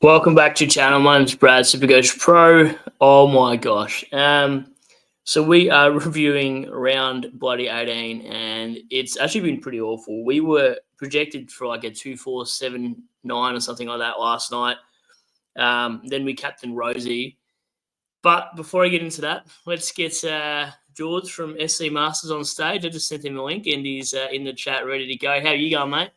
Welcome back to the channel. My name's Brad, SuperCoach Pro. Oh my gosh. So we are reviewing round bloody 18, and it's actually been pretty awful. We were projected for like a 2-4-7-9 or something like that last night. Then we captained Rozee. But before I get into that, let's get Jordy from SC Masters on stage. I just sent him a link, and he's in the chat ready to go. How are you going, mate?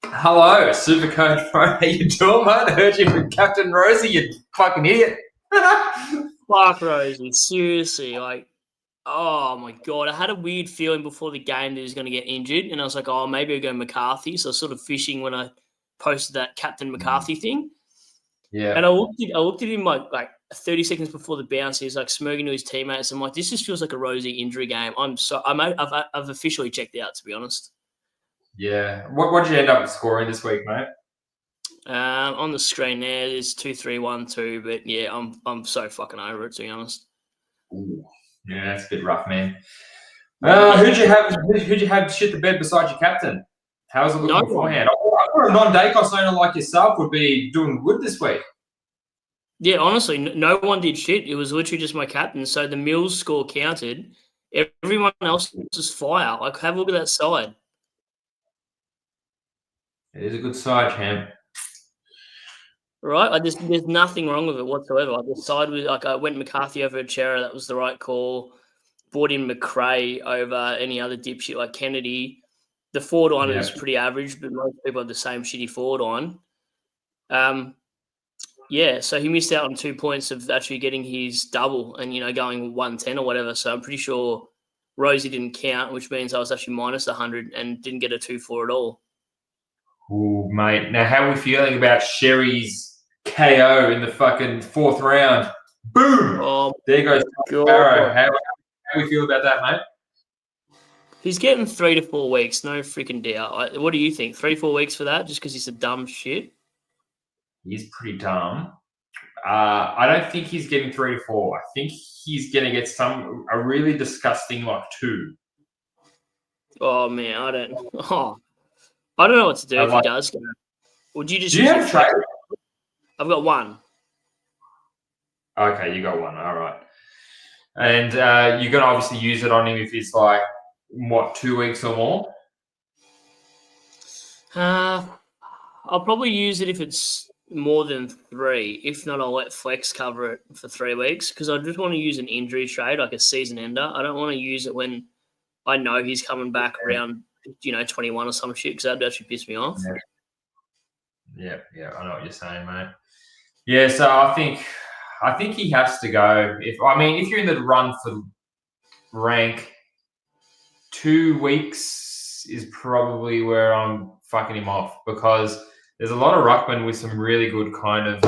Hello, SuperCoach Pro. How you doing, mate? I heard you from Captain Rozee, you fucking idiot. Fuck Rozee, seriously, like, oh my God. I had a weird feeling before the game that he was going to get injured, and I was like, oh, maybe I'll go McCarthy. So I was sort of fishing when I posted that Captain McCarthy thing. Yeah. And I looked at him like 30 seconds before the bounce. He's like smirking to his teammates. I'm like, this just feels like a Rozee injury game. I've officially checked out, to be honest. Yeah. What did you end up scoring this week, mate? On the screen there, there's 2-3-1-2, but yeah, I'm so fucking over it, to be honest. Ooh. Yeah, that's a bit rough, man. Who'd you have to shit the bed beside your captain? How was it looking beforehand? I thought a non-Dacos owner like yourself would be doing good this week. Yeah, honestly, no one did shit. It was literally just my captain. So the Mills score counted. Everyone else was fire. Like, have a look at that side. It is a good side, champ. Right? Like, there's nothing wrong with it whatsoever. Like, the side was like, I went McCarthy over Xerri. That was the right call. Brought in McRae over any other dipshit like Kennedy. The forward line is pretty average, but most people have the same shitty forward line. Yeah, so he missed out on 2 points of actually getting his double and, going 110 or whatever. So I'm pretty sure Rozee didn't count, which means I was actually minus 100 and didn't get a 2-4 at all. Ooh, mate. Now, how are we feeling about Xerri's KO in the fucking fourth round? Boom! Oh, there goes Sparrow. How do we feel about that, mate? He's getting 3 to 4 weeks, no freaking doubt. What do you think? 3-4 weeks for that, just because he's a dumb shit? He's pretty dumb. I don't think he's getting 3 to 4. I think he's going to get a really disgusting 2. Oh man, I don't know what to do if he does. Would you just? Do you have trade? I've got one. Okay, you got one. All right. And you're going to obviously use it on him if it's 2 weeks or more? I'll probably use it if it's more than 3. If not, I'll let Flex cover it for 3 weeks because I just want to use an injury trade, like a season ender. I don't want to use it when I know he's coming back around, 21 or some shit because that'd actually piss me off. Yeah, I know what you're saying, mate. Yeah, so I think he has to go. If you're in the run for rank, 2 weeks is probably where I'm fucking him off because there's a lot of Ruckman with some really good kind of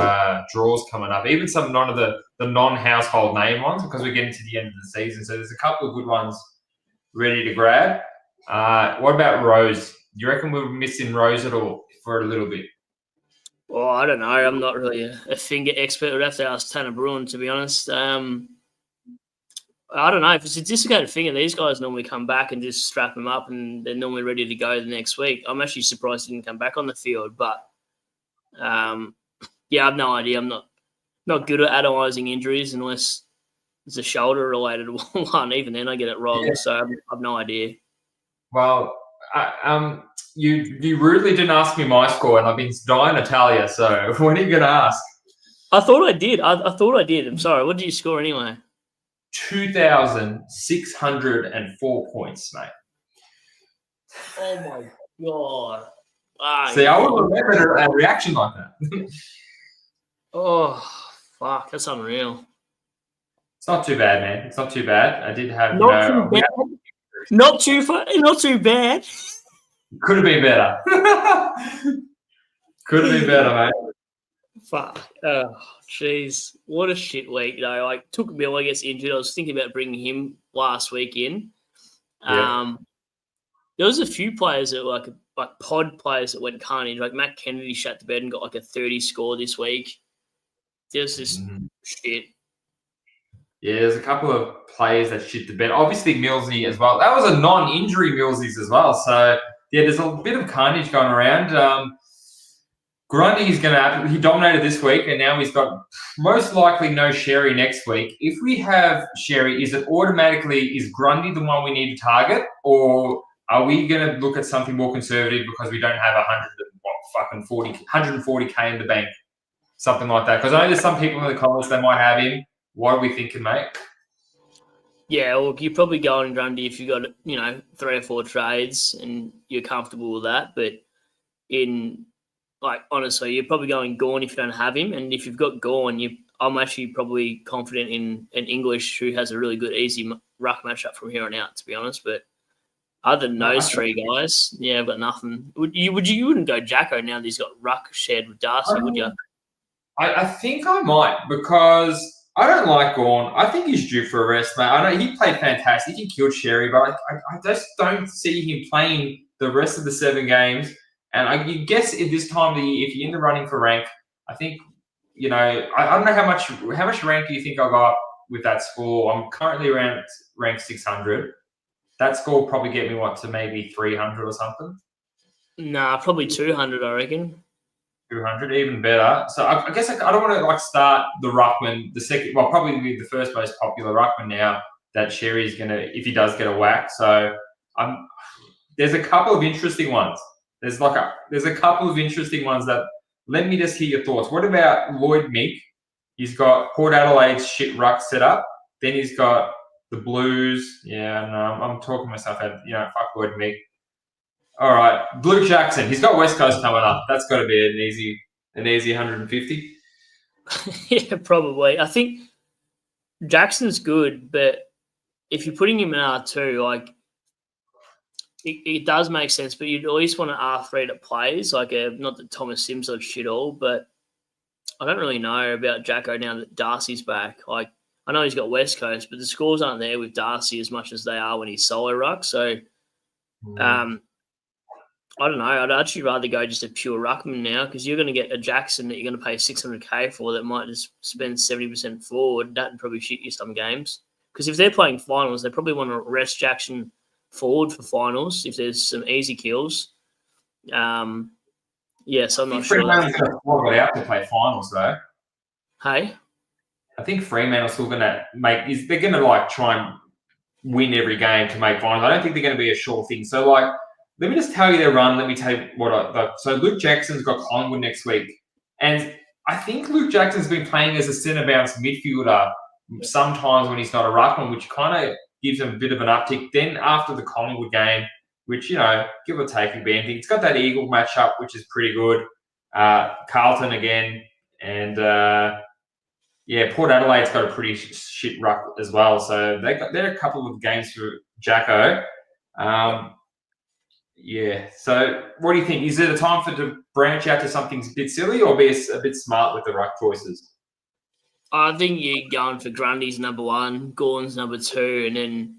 draws coming up. Even some of the non-household name ones because we're getting to the end of the season. So there's a couple of good ones ready to grab. What about Rose? Do you reckon we're missing Rose at all for a little bit? Well, I don't know. I'm not really a finger expert. I'd have to ask Tanner Bruin, to be honest. I don't know. If it's a dislocated finger, these guys normally come back and just strap them up and they're normally ready to go the next week. I'm actually surprised he didn't come back on the field. But, yeah, I have no idea. I'm not good at analysing injuries unless it's a shoulder-related one. Even then, I get it wrong. Yeah. So I have no idea. Well, you rudely didn't ask me my score, and I've been dying to tell you. So when are you going to ask? I thought I did. I thought I did. I'm sorry. What did you score anyway? 2,604 points, mate. Oh my God! Wow. See, I would remember a reaction like that. Oh fuck! That's unreal. It's not too bad, man. It's not too bad. I did have not too bad. Could have been better. Could have been better, mate. Fuck. Oh, jeez. What a shit week, though. Like, took Bill, I guess, injured. I was thinking about bringing him last week in. Yeah. There was a few players that were like pod players that went carnage. Like, Matt Kennedy shut the bed and got a 30 score this week. There's this shit. Yeah, there's a couple of players that shit the bed. Obviously, Millsy as well. That was a non-injury Millsies as well. So, yeah, there's a bit of carnage going around. Grundy is going to. He dominated this week, and now he's got most likely no Xerri next week. If we have Xerri, is Grundy the one we need to target, or are we going to look at something more conservative because we don't have 140k in the bank, something like that? Because I know there's some people in the comments that might have him. What are we thinking, mate? Yeah, well, you're probably going Grundy if you've got 3 or 4 trades and you're comfortable with that. But honestly, you're probably going Gawn if you don't have him. And if you've got Gawn, I'm actually probably confident in an English who has a really good, easy ruck matchup from here on out, to be honest. But other than those 3 guys, yeah, I've got nothing. You wouldn't go Jacko now that he's got ruck shared with Darcy, would you? I think I might, because I don't like Gawn. I think he's due for a rest, mate. I know he played fantastic. He killed Xerri, but I just don't see him playing the rest of the 7 games. And I guess at this time of the year, if you're in the running for rank, I think, I don't know how much rank do you think I got with that score? I'm currently around rank 600. That score will probably get me, to maybe 300 or something? Nah, probably 200, I reckon. 200, even better. So I guess I don't want to start the Ruckman, the second, probably be the first most popular Ruckman now that Xerri's going to, if he does get a whack. So there's a couple of interesting ones. There's a couple of interesting ones that, let me just hear your thoughts. What about Lloyd Meek? He's got Port Adelaide's shit ruck set up. Then he's got the Blues. Yeah, no, I'm talking myself out. Fuck Lloyd Meek. All right, Luke Jackson. He's got West Coast coming up. That's got to be an easy 150. Yeah, probably. I think Jackson's good, but if you're putting him in R2, it does make sense, but you'd at least want an R3 that plays, not that Thomas Sims or shit all, but I don't really know about Jacko now that Darcy's back. I know he's got West Coast, but the scores aren't there with Darcy as much as they are when he's solo ruck. So, I don't know. I'd actually rather go just a pure ruckman now, because you're going to get a Jackson that you're going to pay 600k for that might just spend 70% forward. That'd probably shit you some games. Because if they're playing finals, they probably want to rest Jackson forward for finals if there's some easy kills. So I'm not sure. Fremantle's got out to play finals though. Hey, I think Fremantle's still going to they're going to try and win every game to make finals. I don't think they're going to be a sure thing. So let me just tell you their run. Let me tell you so Luke Jackson's got Collingwood next week, and I think Luke Jackson's been playing as a centre bounce midfielder sometimes when he's not a ruckman, which kind of gives him a bit of an uptick. Then after the Collingwood game, which, give or take, he'd be anything. It's got that Eagle matchup, which is pretty good. Carlton again. And, Port Adelaide's got a pretty shit ruck as well. So they're a couple of games for Jacko. So what do you think? Is it a time to branch out to something a bit silly or be a bit smart with the ruck choices? I think you're going for Grundy's number 1, Gawn's number 2, and then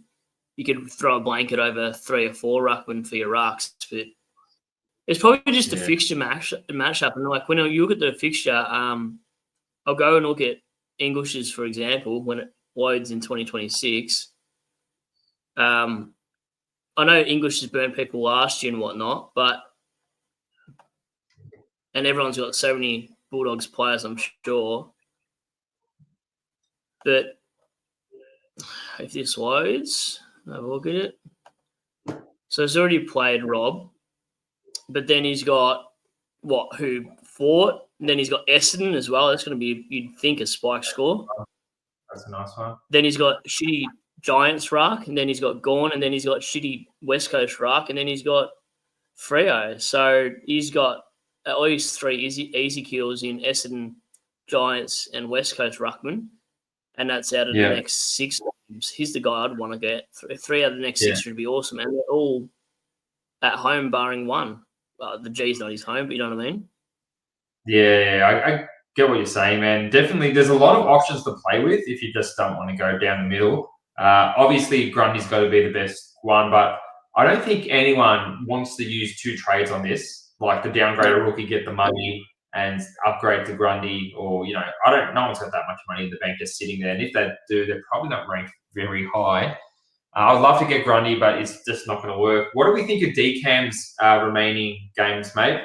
you could throw a blanket over 3 or 4 ruckman for your rucks. But it's probably just a fixture matchup. And when you look at the fixture, I'll go and look at English's, for example, when it loads in 2026. I know English has burned people last year and whatnot, and everyone's got so many Bulldogs players, I'm sure. But if this loads, have a look at it. So he's already played Rob, but then he's got Fort, and then he's got Essendon as well. That's going to be, you'd think, a spike score. That's a nice one. Then he's got shitty Giants ruck, and then he's got Gawn, and then he's got shitty West Coast ruck, and then he's got Freo. So he's got at least 3 easy kills in Essendon, Giants, and West Coast ruckman. And that's out of the next 6 games. He's the guy I'd want to get. 3 out of the next 6 would be awesome. And they're all at home, barring one. The G's not his home, but you know what I mean? Yeah, I get what you're saying, man. Definitely, there's a lot of options to play with if you just don't want to go down the middle. Obviously, Grundy's got to be the best one, but I don't think anyone wants to use 2 trades on this, like the downgrade a rookie, get the money, and upgrade to Grundy, or, no one's got that much money in the bank just sitting there. And if they do, they're probably not ranked very high. I would love to get Grundy, but it's just not going to work. What do we think of DCAM's remaining games, mate?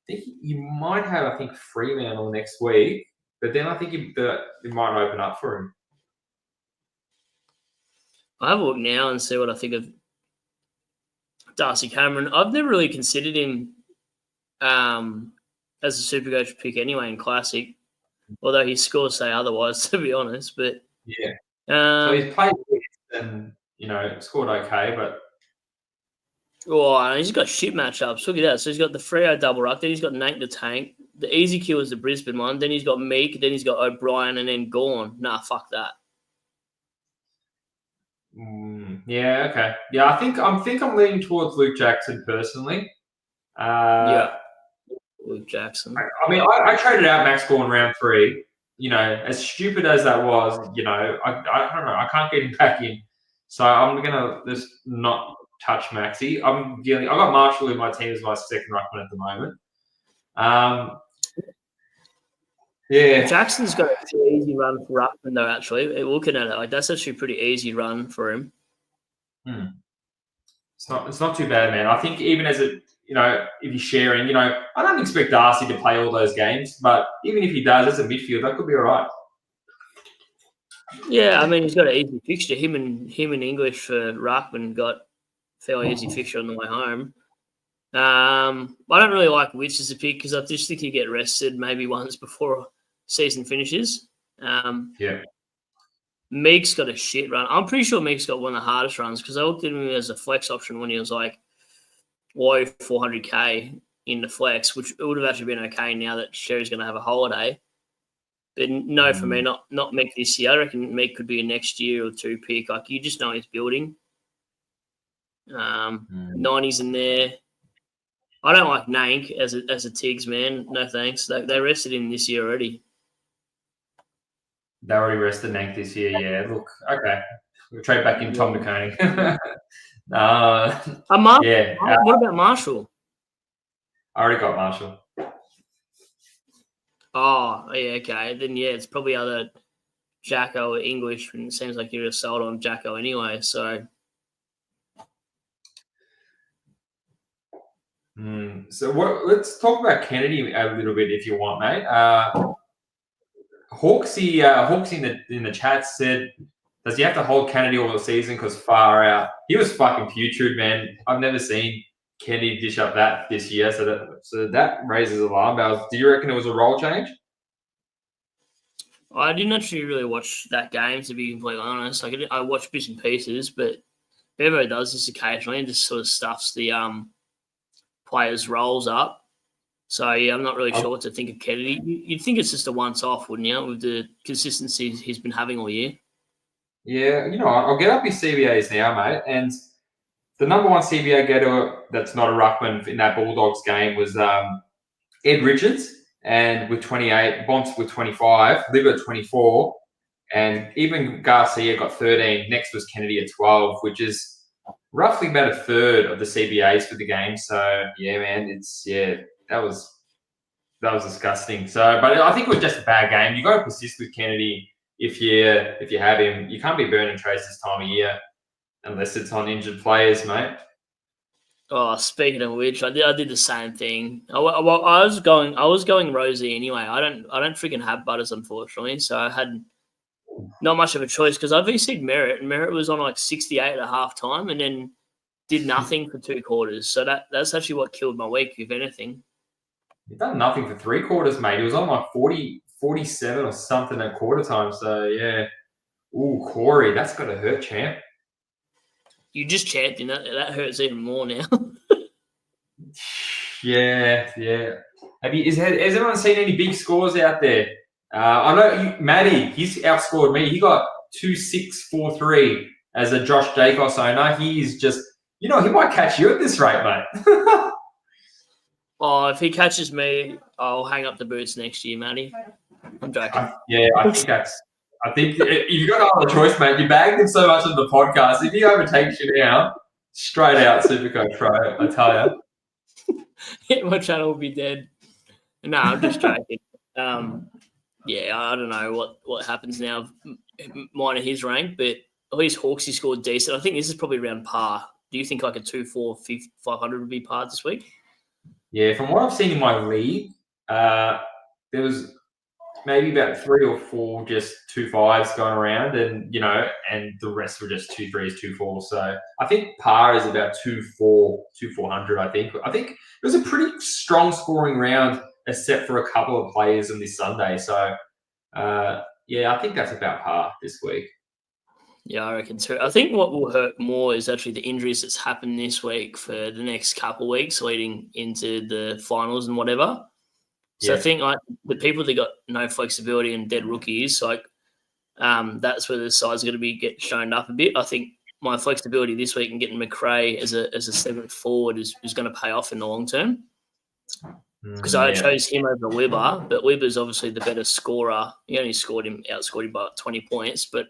think you might have, I think, Fremantle next week, but then I think it might open up for him. I have a look now and see what I think of Darcy Cameron. I've never really considered him as a SuperCoach pick anyway in Classic, although his scores say otherwise, to be honest. But yeah, so he's played and scored okay, but he's got shit matchups. Look at that. So he's got the Freo double ruck, then he's got Nank the Tank. The easy kill is the Brisbane one. Then he's got Meek. Then he's got O'Brien, and then Gawn. Nah, fuck that. Yeah, okay. Yeah, I think I'm leaning towards Luke Jackson personally. Yeah, Luke Jackson. I mean, I traded out Max Gawn round 3. As stupid as that was, I don't know. I can't get him back in, so I'm gonna just not touch Maxi. I got Marshall in my team as my second ruckman at the moment. Yeah, Jackson's got a pretty easy run for Ruckman though. Actually, looking at it, that's actually a pretty easy run for him. It's not too bad, man. I think even as if he's sharing, I don't expect Darcy to play all those games, but even if he does as a midfield, that could be all right. Yeah, I mean he's got an easy fixture. Him and English for Ruckman got a fairly easy fixture on the way home. I don't really like Witch as a pick because I just think he get rested maybe once before season finishes. Yeah. Meek's got a shit run. I'm pretty sure Meek's got one of the hardest runs because I looked at him as a flex option when he was like low 400k in the flex, which it would have actually been okay now that Xerri's going to have a holiday. But no, for me, not Meek this year. I reckon Meek could be a next year or 2 pick. Like you just know he's building. 90s in there. I don't like Nank as a Tiggs, man. No thanks. They rested him this year already. They already rested Nank this year, yeah. Look, okay. We'll trade back in Tom McConey. Yeah. What about Marshall? I already got Marshall. Oh, yeah, okay. Then, yeah, it's probably either Jacko or English, and it seems like you're just sold on Jacko anyway, so... So let's talk about Kennedy a little bit if you want, mate. Hawksy in the chat said, does he have to hold Kennedy all the season because far out? He was fucking putrid, man. I've never seen Kennedy dish up that this year, so that raises alarm bells. Do you reckon it was a role change? I didn't actually really watch that game, to be completely honest. I watched bits and pieces, but Bevo does this occasionally and just sort of stuffs the players' roles up. So, yeah, I'm not really sure what to think of Kennedy. You'd think it's just a once-off, wouldn't you, with the consistency he's been having all year? Yeah, I'll get up his CBAs now, mate. And the number one CBA getter that's not a ruckman in that Bulldogs game was Ed Richards, and with 28, Bonts with 25, Liv at 24, and even Garcia got 13. Next was Kennedy at 12, which is roughly about a third of the CBAs for the game. So yeah, man, that was disgusting. So, but I think it was just a bad game. You got to persist with Kennedy if you have him. You can't be burning trades this time of year unless it's on injured players, mate. Oh, speaking of which, I did the same thing. I was going Rozee anyway. I don't freaking have Butters, unfortunately, so I had not much of a choice because I VC'd Merritt, and Merritt was on like 68 at half time and then did nothing for 2 quarters. So that's actually what killed my week, if anything. You've done nothing for 3 quarters, mate. It was on like 40, 47 or something at quarter time. So, yeah. Ooh, Corey, that's got to hurt, champ. You just champion. That hurts even more now. Yeah. Has everyone seen any big scores out there? I know Matty, he's outscored me. He got 2-6-4-3 as a Josh Jacobs owner. He's just, he might catch you at this rate, mate. Oh, if he catches me, I'll hang up the boots next year, Matty. I'm joking. I think if you got no other choice, mate, you bagged him so much on the podcast. If he overtakes you now, straight out SuperCoach Pro, I tell you. My channel will be dead. No, I'm just joking. Yeah, I don't know what happens now. Mine and his rank, but at least Hawksy scored decent. I think this is probably around par. Do you think like a 2-4-500 would be par this week? Yeah, from what I've seen in my league, there was maybe about 3 or 4 just 2-5s going around, and and the rest were just 2-3s, 2-4s. So I think par is about 2-400. I think it was a pretty strong scoring round, except for a couple of players on this Sunday. So yeah, I think that's about par this week. Yeah, I reckon too. I think what will hurt more is actually the injuries that's happened this week for the next couple of weeks leading into the finals and whatever. So I think like the people that got no flexibility and dead rookies, that's where the side's going to be get shown up a bit. I think my flexibility this week and getting McRae as a 7th forward is going to pay off in the long term. Because I chose him over Wibber, but Wibber's obviously the better scorer. He only outscored him by 20 points, but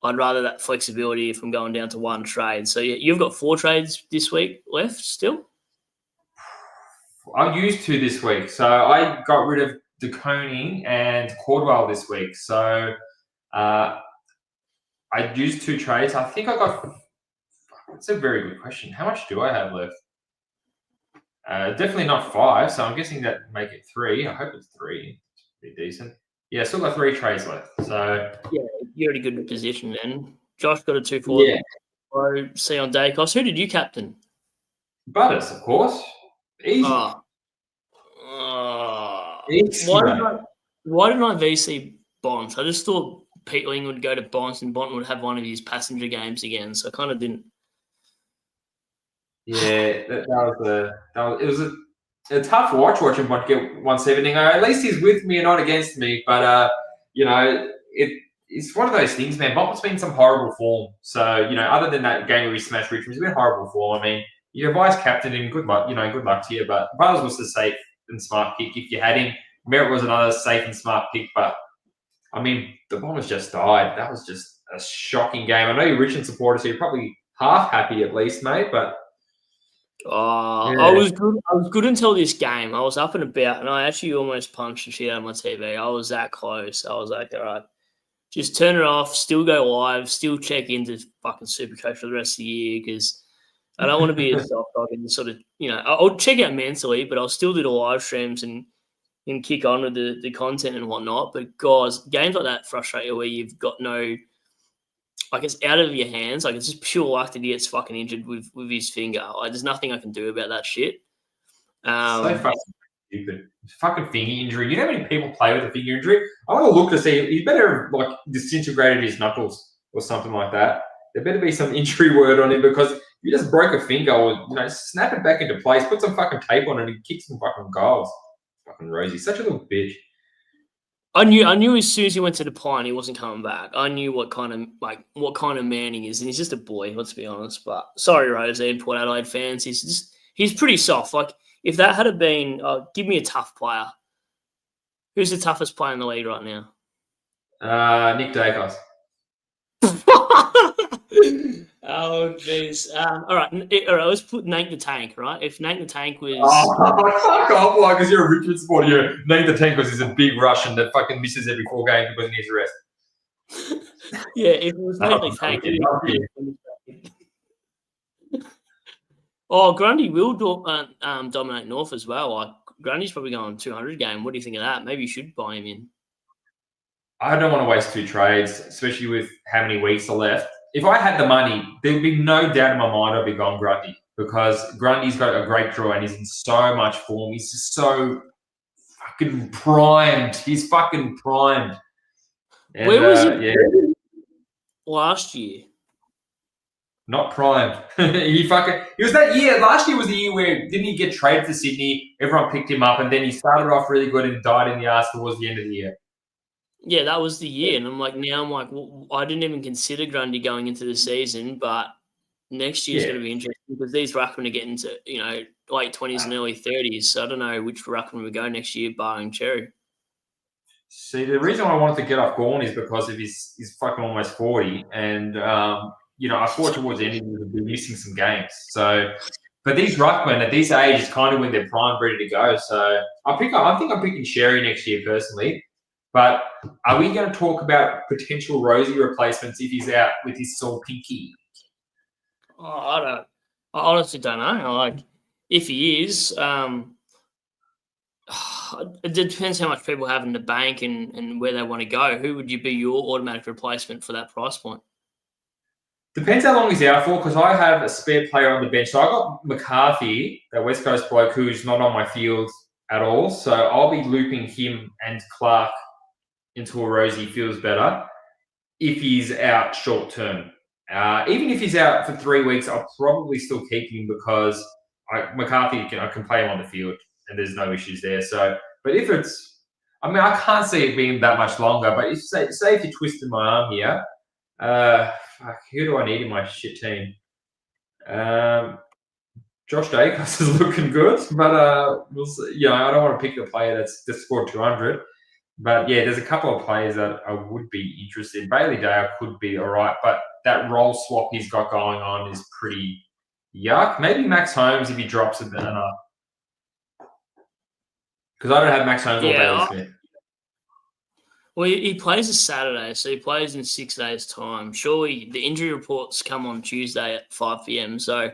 I'd rather that flexibility if I'm going down to one trade. So yeah, you've got 4 trades this week left still? I used 2 this week. So I got rid of DeConing and Cordwell this week. So I used 2 trades. I think I got... That's a very good question. How much do I have left? Definitely not 5, so I'm guessing that make it 3. I hope it's 3. It's pretty decent. Yeah, still got 3 trades left. So yeah, you're in a good position then. Josh got a 2-4. Yeah. See on Dacos. Who did you captain? Butters, of course. Easy. Easy, why didn't I VC Bonds? I just thought Peatling would go to Bonds and Bond would have one of his passenger games again, so I kind of didn't. Yeah, it was a tough watch watching Bond get 170. At least he's with me and not against me, but it's one of those things, man. Bond's been some horrible form. So other than that game where he smashed Richmond, he's been horrible form. I mean, your vice captain him, good luck. Good luck to you. But Butters was the safe and smart pick if you had him. Merritt was another safe and smart pick, but I mean, the Bombers just died. That was just a shocking game. I know you're Richmond supporters, so you're probably half happy at least, mate. But I was good. I was good until this game. I was up and about, and I actually almost punched the shit out of my TV. I was that close. I was like, all right, just turn it off. Still go live. Still check into fucking SuperCoach for the rest of the year because I don't want to be a soft dog and sort of I'll check out mentally, but I'll still do the live streams and kick on with the content and whatnot. But guys, games like that frustrate you where you've got no. Like, it's out of your hands. Like, it's just pure luck that he gets fucking injured with his finger. Like, there's nothing I can do about that shit. So fucking stupid. Fucking finger injury. You know how many people play with a finger injury? I want to look to see. He better have, disintegrated his knuckles or something like that. There better be some injury word on him because if you just broke a finger or, snap it back into place, put some fucking tape on it and kick some fucking goals. Fucking Rozee. Such a little bitch. I knew as soon as he went to the Pine, he wasn't coming back. I knew what kind of man he is, and he's just a boy. Let's be honest. But sorry, Rozee and Port Adelaide fans, he's pretty soft. Like if that had been, give me a tough player. Who's the toughest player in the league right now? Nick Dacos. Oh jeez. All right. Let's put Nate the Tank. Right. If Nate the Tank was. Fuck off! Why? Because you're a Richmond supporter. Yeah, Nate the Tank because he's a big Russian that fucking misses every 4 games because he needs a rest. Yeah, if it was Nate the Tank. Grundy will dominate North as well. Like Grundy's probably going 200 game. What do you think of that? Maybe you should buy him in. I don't want to waste 2 trades, especially with how many weeks are left. If I had the money, there would be no doubt in my mind I'd be going Grundy because Grundy's got a great draw and he's in so much form. He's just so fucking primed. He's fucking primed. And, where was he last year? Not primed. He was that year. Last year was the year where didn't he get traded to Sydney? Everyone picked him up and then he started off really good and died in the arse towards the end of the year. Yeah, that was the year. And I'm like, well, I didn't even consider Grundy going into the season, but next year's going to be interesting because these Ruckman are getting to, late 20s and early 30s. So I don't know which Ruckman would go next year, barring Xerri. See, the reason I wanted to get off Gawn is because of he's fucking almost 40. And, I thought towards the end he would be missing some games. So, but these Ruckman at this age is kind of when they're primed, ready to go. So I think I'm picking Xerri next year personally. But are we going to talk about potential Rozee replacements if he's out with his sore pinky? I honestly don't know. Like, if he is, It depends how much people have in the bank and where they want to go. Who would you be your automatic replacement for that price point? Depends how long he's out for, because I have a spare player on the bench. So I got McCarthy, that West Coast bloke, who's not on my field at all. So I'll be looping him and Clark until Rozee feels better if he's out short term. Even if he's out for 3 weeks, I'll probably still keep him because McCarthy, I can play him on the field and there's no issues there. So, but if it's, I mean, I can't see it being that much longer. But if say if you twisted my arm here, who do I need in my shit team? Josh Dacos is looking good, but we'll see. I don't want to pick a player that's just scored 200. But yeah, there's a couple of players that I would be interested in. Bailey Dale could be all right, but that role swap he's got going on is pretty yuck. Maybe Max Holmes if he drops a bit enough. Because I don't have Max Holmes or Bailey Smith. Well, he plays a Saturday, so he plays in 6 days' time. Surely the injury reports come on Tuesday at 5 p.m. So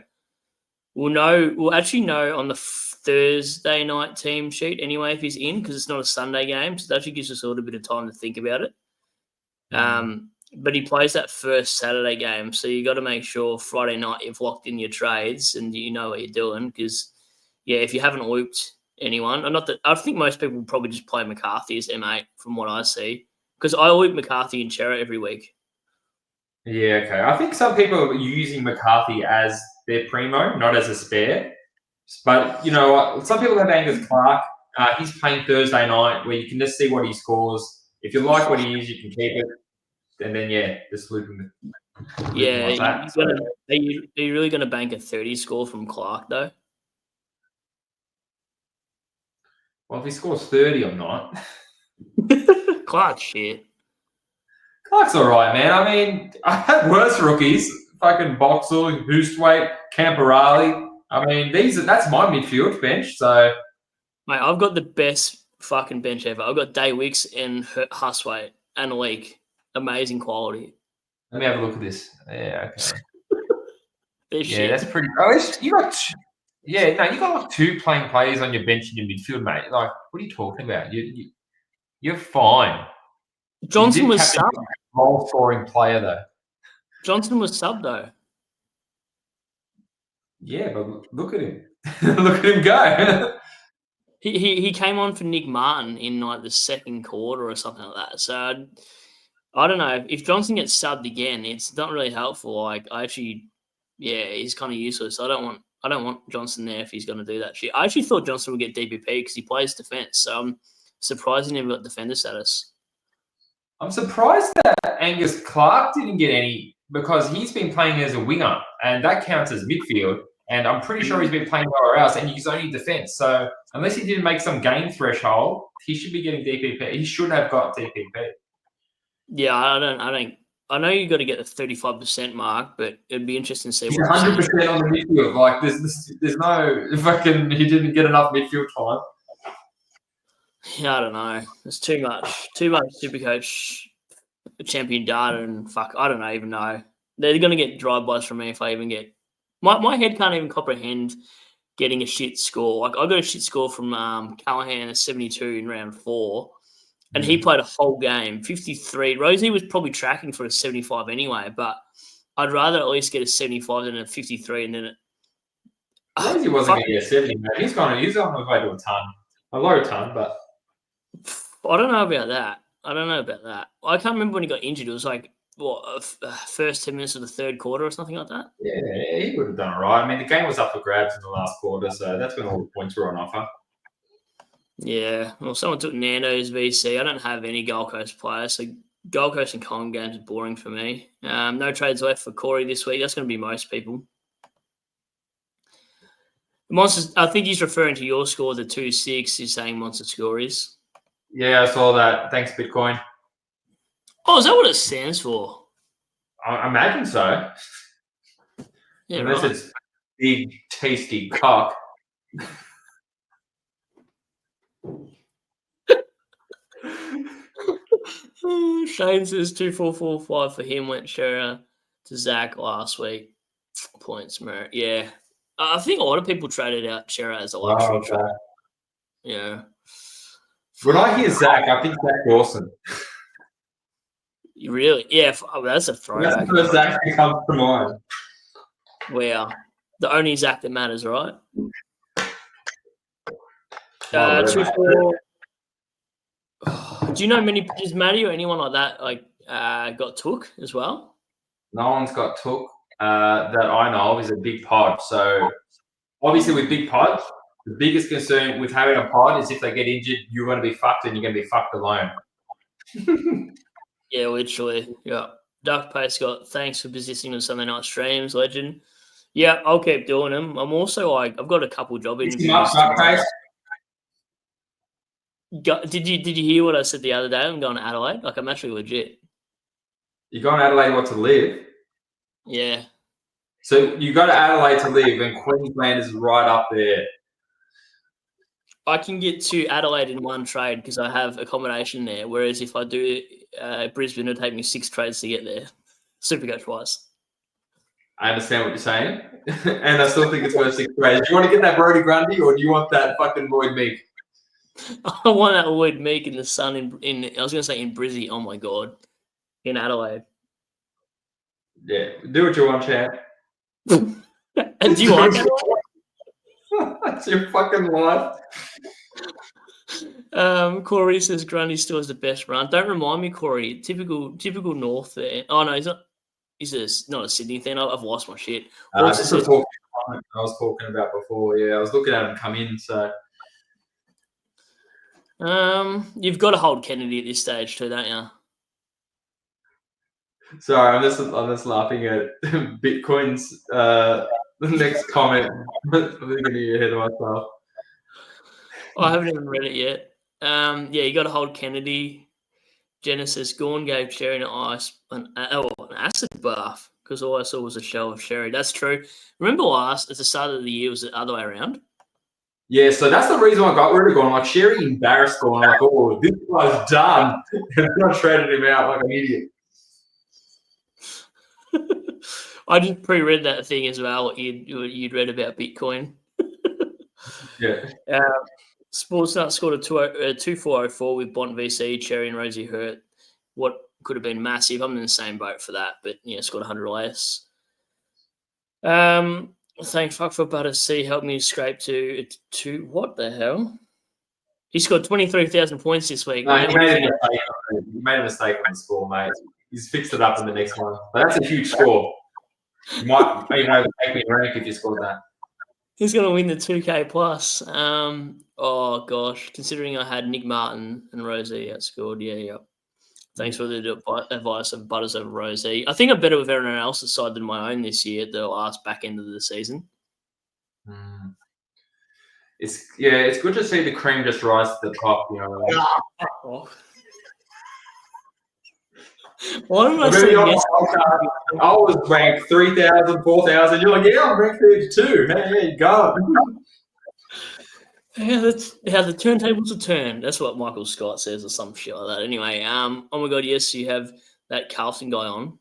we'll actually know on the Thursday night team sheet anyway if he's in, because it's not a Sunday game. So that actually gives us a little bit of time to think about it. But he plays that first Saturday game, so you got to make sure Friday night you've locked in your trades and you know what you're doing. Because if you haven't looped anyone, I think most people will probably just play McCarthy as M8 from what I see, because I loop McCarthy and Xerri every week. Yeah, okay. I think some people are using McCarthy as their primo, not as a spare. But, some people have Angus Clark. He's playing Thursday night where you can just see what he scores. If you like what he is, you can keep it. And then, just loop him. Yeah. Are you really going to bank a 30 score from Clark, though? Well, if he scores 30, I'm not. Clark's shit. Clark's all right, man. I mean, I had worse rookies. Fucking Boxall, Hoostwaite, Camperali. I mean, that's my midfield bench. So, mate, I've got the best fucking bench ever. I've got Day Wicks and Hustwaite and Leak. Amazing quality. Let me have a look at this. Yeah, okay. Shit. That's pretty. You got. You got like 2 playing players on your bench in your midfield, mate. Like, what are you talking about? You're fine. Johnson was sub. Goal scoring player though. Johnson was sub though. Yeah, but look at him. Look at him go. he came on for Nick Martin in like the second quarter or something like that. So I don't know if Johnson gets subbed again. It's not really helpful. Like he's kind of useless. I don't want Johnson there if he's going to do that shit. I actually thought Johnson would get DPP because he plays defense. So I'm surprised he never got defender status. I'm surprised that Angus Clark didn't get any because he's been playing as a winger and that counts as midfield. And I'm pretty sure he's been playing nowhere else and he's only defense. So unless he didn't make some game threshold, he should be getting DPP. He should have got DPP. Yeah, I know you got to get the 35% mark, but it'd be interesting to see what 100% on the midfield. Like there's no fucking he didn't get enough midfield time. Yeah, I don't know. There's too much SuperCoach champion data and I don't even know. They're going to get drive-bys from me if I even get... My head can't even comprehend getting a shit score. Like, I got a shit score from Callahan at 72 in round 4, and he played a whole game, 53. Rozee was probably tracking for a 75 anyway, but I'd rather at least get a 75 than a 53, and then it... Rozee wasn't going to get a 70, man. He's on his way to a ton. A low ton, but... I don't know about that. I can't remember when he got injured. It was like, first 10 minutes of the third quarter or something like that? Yeah, he would have done all right. I mean, the game was up for grabs in the last quarter, so that's when all the points were on offer. Yeah, well, someone took Nando's VC. I don't have any Gold Coast players, so Gold Coast and Collingwood games are boring for me. No trades left for Corey this week. That's going to be most people. Monsters, I think he's referring to your score, the 2-6. He's saying Monster score is. Yeah, I saw that. Thanks, Bitcoin. Oh, is that what it stands for? I imagine so. Yeah, unless it's big, tasty cock. Shane says 2-4-4-5 for him. Went Xerri to Zach last week. Points merit. Yeah. I think a lot of people traded out Xerri as a luxury trade. Yeah. When I hear Zach, I think Zach Dawson. You really? Yeah, that's a throwback. That's the first Zach that comes to mind. Wow. The only Zach that matters, right? Oh, 2-4. Do you know many? Does Matty or anyone like that got took as well? No one's got took that I know of is a big pod. So obviously with big pods, the biggest concern with having a pod is if they get injured, you're going to be fucked and you're going to be fucked alone. Yeah, literally. Yeah. Duck Pace got thanks for persisting on Sunday night streams, legend. Yeah, I'll keep doing them. I'm also I've got a couple job interviews. Did you hear what I said the other day? I'm going to Adelaide. Like, I'm actually legit. You're going to Adelaide to live? Yeah. So you go to Adelaide to live and Queensland is right up there. I can get to Adelaide in one trade because I have accommodation there. Whereas if I do Brisbane, it'll take me 6 trades to get there, SuperCoach wise. I understand what you're saying, and I still think it's worth 6 trades. Do you want to get that Brody Grundy or do you want that fucking Lloyd Meek? I want that Lloyd Meek in the sun in I was going to say in Brizzy. Oh my god, in Adelaide. Yeah, do what you want, champ. Do you like that? That's your fucking life. Corey says Grundy still has the best run. Don't remind me, Corey. Typical North there. Oh no, he's not. He's not a Sydney fan. I've lost my shit. This is what I was talking about before. Yeah, I was looking at him come in. So, you've got to hold Kennedy at this stage too, don't you? Sorry, I'm just laughing at Bitcoin's the next comment. I'm going to get ahead of myself. I haven't even read it yet. Yeah, you got to hold Kennedy. Genesis Gorn gave Xerri an acid bath because all I saw was a shell of Xerri. That's true. Remember at the start of the year, was the other way around? Yeah, so that's the reason I got rid of Gorn. Like, Xerri embarrassed Gorn. I'm like, oh, this guy's done. And I traded him out like an idiot. I just pre-read that thing as well. What you'd read about Bitcoin. Yeah. Sportsnut scored a 2.404 with Bont VC, Xerri and Rozee hurt. What could have been massive. I'm in the same boat for that, but yeah, scored 100 less. Thanks fuck for Butter C. Helped me scrape to what the hell? He scored 23,000 points this week. No, he made a mistake on the score, mate. He's fixed it up in the next one. But that's a huge score. You might even take me rank if you scored that. He's going to win the 2K plus. Oh, gosh. Considering I had Nick Martin and Rozee outscored. Yeah. Thanks for the advice of Butters over Rozee. I think I'm better with everyone else's side than my own this year at the last back end of the season. It's good to see the cream just rise to the top, you know. Oh. Why am I saying yes? I was ranked 3,000, 4,000. You're like, yeah, I'm ranked 32. Hey, you go. Yeah, that's how the turntables are turned. That's what Michael Scott says or some shit like that. Anyway, oh my god, yes, you have that Carlton guy on. Are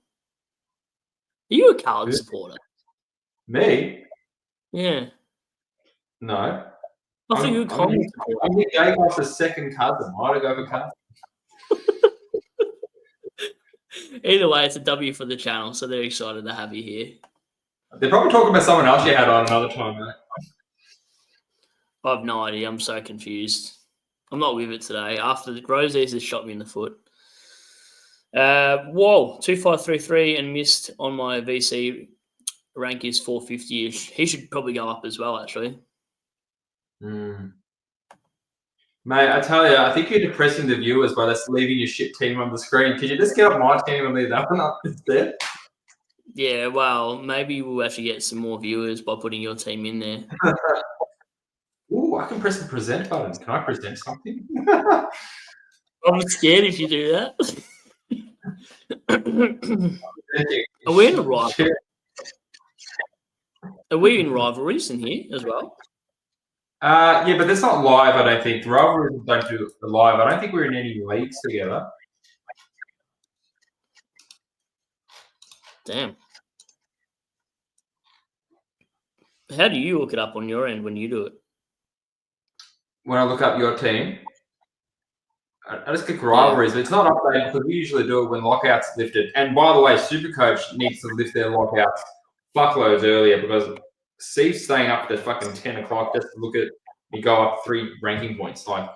you a Carlton supporter? Me? Yeah. No. I think you're a Collingwood supporter. I'm Nick Dacos' second cousin. Why'd I go for Carlton? Either way, it's a W for the channel, so they're excited to have you here. They're probably talking about someone else you had on another time, mate. I have no idea. I'm so confused. I'm not with it today. After the Rozee has shot me in the foot. Whoa, 2533 and missed on my VC rank is 450-ish. He should probably go up as well, actually. Mate, I tell you, I think you're depressing the viewers by just leaving your shit team on the screen. Can you just get up my team and leave that one up instead? Yeah, well, maybe we'll actually get some more viewers by putting your team in there. Ooh, I can press the present button. Can I present something? I'm scared if you do that. Are we in a rivalry? Are we in rivalries in here as well? Yeah, but that's not live, I don't think. Rivalries don't do the live. I don't think we're in any leagues together. Damn. How do you look it up on your end when you do it? When I look up your team? I just click rivalries, but it's not updated because we usually do it when lockouts lifted. And by the way, SuperCoach needs to lift their lockouts fuckloads earlier because Steve's staying up to fucking 10 o'clock just to look at me go up 3 ranking points. Like,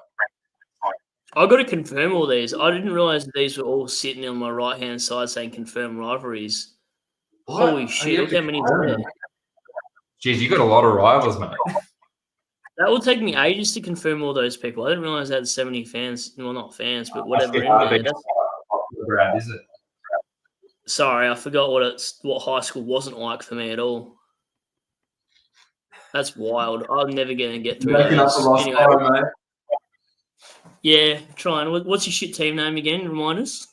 I got to confirm all these. I didn't realize that these were all sitting on my right hand side saying confirm rivalries. what? Holy shit! Look how many are there. Jeez, you got a lot of rivals, mate. That will take me ages to confirm all those people. I didn't realize I had 70 fans. Well, not fans, but whatever in there. Is it? Sorry, I forgot what high school wasn't like for me at all. That's wild. I'm never going to get through this. Anyway, yeah, trying. What's your shit team name again? Remind us.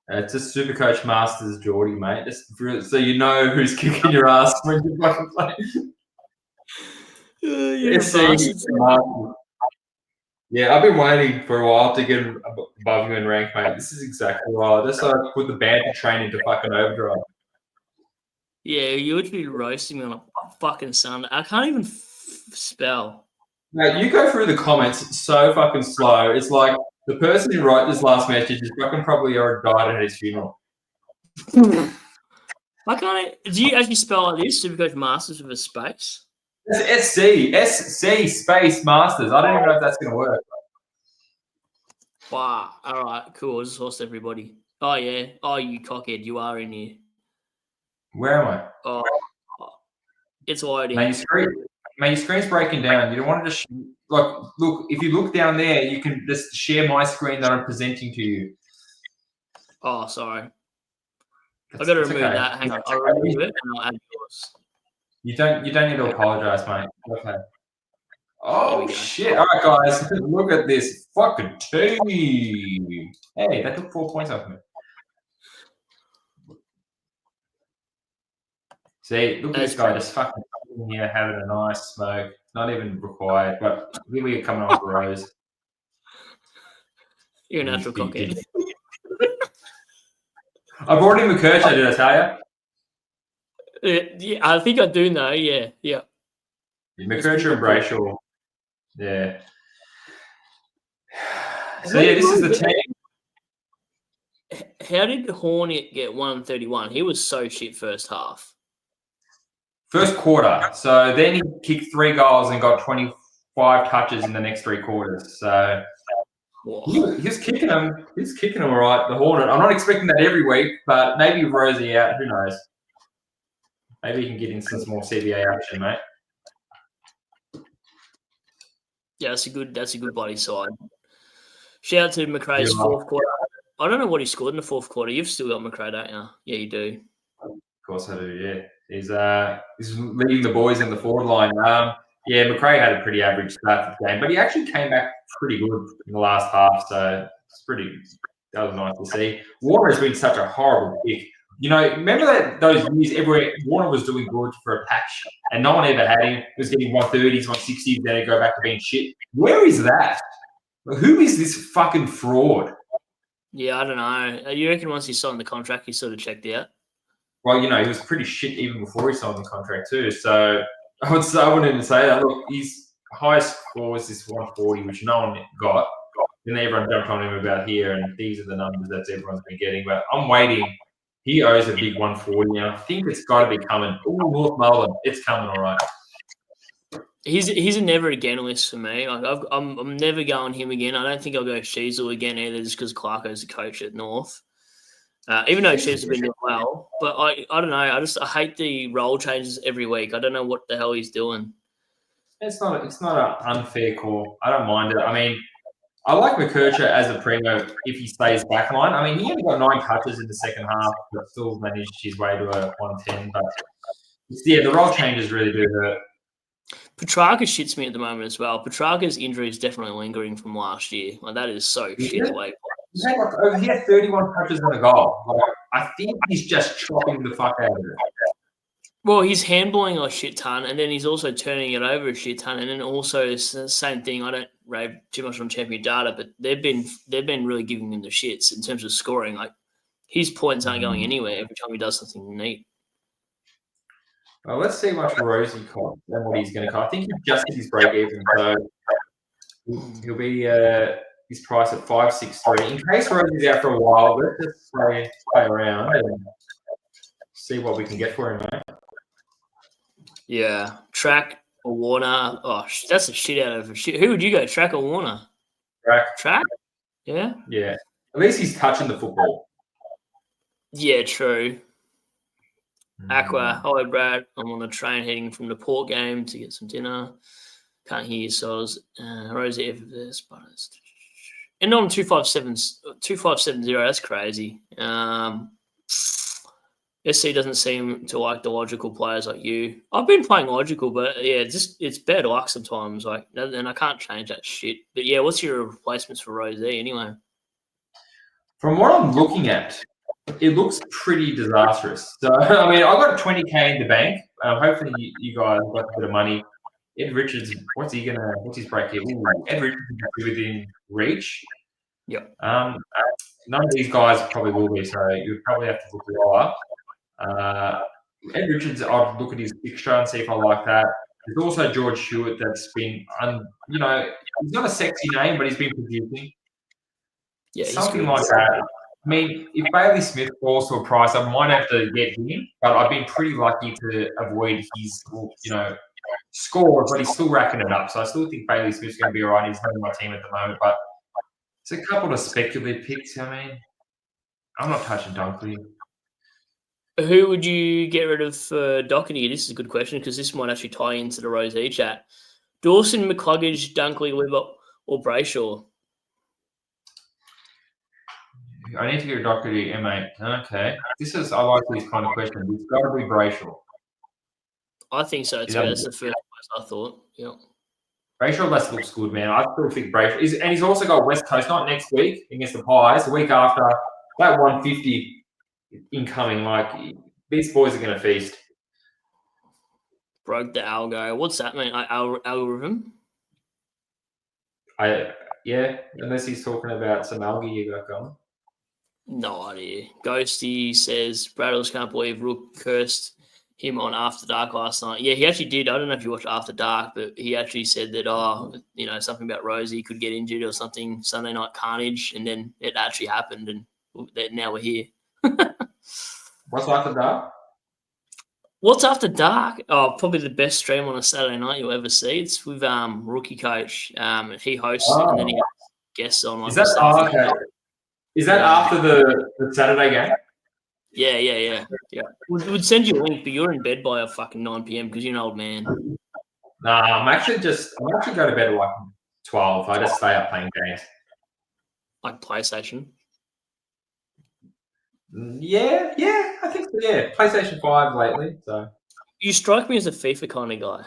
It's just SuperCoachMasters, Jordy, mate. Just so you know who's kicking your ass when you fucking play. Yeah, I've been waiting for a while to get above you in rank, mate. This is exactly why. Just so I put the banter train into fucking overdrive. Yeah, you would be roasting me on a fucking Sunday. I can't even spell. Mate, you go through the comments so fucking slow. It's like the person who wrote this last message is fucking probably already died at his funeral. Why can't it? Do you actually spell like this? SuperCoach Masters with a space? It's SC space Masters. I don't even know if that's going to work. Wow. All right, cool. I just lost everybody. Oh, yeah. Oh, you cockhead. You are in here. Where am I? Oh, it's loading. Mate, your screen's breaking down. You don't want to just look. If you look down there, you can just share my screen that I'm presenting to you. Oh, sorry. I've got to remove that. Hang on. I'll remove it and I'll add yours. You don't need to apologize, mate. Okay. Oh shit! All right, guys, look at this fucking team. Hey, that took 4 points off me. See, look at this guy just fucking sitting here having a nice smoke. Not even required, but here we are coming off the Rose. You're a natural cockhead. I've already McCurcher, did I tell you? Yeah, I think I do know. Yeah. McCurcher and Brayshaw. Yeah. So yeah, this is the team. How did Hornet get 131? He was so shit first half. First quarter. So then he kicked 3 goals and got 25 touches in the next 3 quarters. So he was kicking them. He's kicking them all right, the Hornet. I'm not expecting that every week, but maybe with Rozee out, who knows? Maybe he can get in some more CBA action, mate. Yeah, that's a good bloody side. Shout out to McRae's fourth quarter. I don't know what he scored in the fourth quarter. You've still got McRae, don't you? Yeah, you do. Of course I do, yeah. He's leading the boys in the forward line. Yeah, McRae had a pretty average start to the game, but he actually came back pretty good in the last half, so that was nice to see. Warner has been such a horrible pick. You know, remember those years everywhere Warner was doing good for a patch and no one ever had him. He was getting 130s, 160s, then he'd go back to being shit. Where is that? Who is this fucking fraud? Yeah, I don't know. You reckon once he signed the contract, he sort of checked out? Well, you know, he was pretty shit even before he signed the contract too. So I wouldn't even say that. Look, his highest score was this 140, which no one got. Then everyone jumped on him about here, and these are the numbers that everyone's been getting. But I'm waiting. He owes a big 140 now. I think it's got to be coming. Oh, North Melbourne, it's coming all right. He's a never again list for me. Like I'm never going him again. I don't think I'll go Sheasel again either, just because Clarko's the coach at North. Even though Sheasel has been doing well, but I don't know. I hate the role changes every week. I don't know what the hell he's doing. It's not an unfair call. I don't mind it. I mean, I like McCurcher as a primo if he stays back line. I mean, he only got 9 touches in the second half, but still managed his way to a 110. But yeah, the role changes really do hurt. Petrarca shits me at the moment as well. Petrarca's injury is definitely lingering from last year. Like, that is so shit the way he had 31 touches and a goal. Like, I think he's just chopping the fuck out of it. Well, he's handballing a shit ton, and then he's also turning it over a shit ton, and then also it's the same thing. I don't rave too much on champion data, but they've been really giving him the shits in terms of scoring. Like, his points aren't going anywhere every time he does something neat. Well, let's see how much Rozee costs and what he's going to cost. I think he just hit his break even, so he'll be his price at 563. In case Rozee's out for a while, let's just play around and see what we can get for him, mate. Yeah, Track or Warner. Oh, that's a shit out of a shit. Who would you go, Track or Warner? Track? Yeah? Yeah. At least he's touching the football. Yeah, true. Aqua. Hi, Brad. I'm on the train heading from the Port game to get some dinner. Can't hear you, so I was Rozee FFS. And on 2570, that's crazy. SC doesn't seem to like the logical players like you. I've been playing logical, but yeah, it's bad luck sometimes. Like, and I can't change that shit. But yeah, what's your replacements for Rozee anyway? From what I'm looking at, it looks pretty disastrous. So I mean, I've got 20K in the bank. Hopefully, you guys got a bit of money. Ed Richards, what's his break here? Ooh, Ed Richards is within reach. Yep. None of these guys probably will be, so you'd probably have to look lower. Ed Richards, I'll look at his fixture and see if I like that. There's also George Stewart that's been, he's not a sexy name, but he's been producing. Yeah, something like that. I mean, if Bailey Smith falls to a price, I might have to get him, but I've been pretty lucky to avoid his, score, but he's still racking it up. So I still think Bailey Smith's going to be all right. He's not in my team at the moment, but it's a couple of speculative picks. I mean, I'm not touching Dunkley. Who would you get rid of Doherty? This is a good question because this might actually tie into the Rozee chat. Dawson, McCluggage, Dunkley, Liver, or Brayshaw? I need to get a Doherty, mate. Okay. I like these kind of questions. It's got to be Brayshaw. I think so too. That's the first place I thought. Yeah. Brayshaw looks good, man. I still think Brayshaw and he's also got West Coast, not next week against the Pies, the week after. That 150 incoming, like these boys are going to feast. Broke the algo. What's that mean? Algorithm? Yeah, unless he's talking about some algae you got going. No idea. Ghosty says Braddles can't believe Rook cursed him on After Dark last night. Yeah, he actually did. I don't know if you watched After Dark, but he actually said that, something about Rozee could get injured or something, Sunday night carnage, and then it actually happened, and now we're here. What's After Dark? What's After Dark? Oh, probably the best stream on a Saturday night you'll ever see. It's with Rookie Coach. He hosts and then he has guests on. Like, okay. Is that after the Saturday game? Yeah. We'd send you a link, but you're in bed by fucking 9 p.m. because you're an old man. Nah, I'm actually go to bed at like 12. I just stay up playing games. Like PlayStation? Yeah, I think so, yeah. PlayStation 5 lately, so. You strike me as a FIFA kind of guy.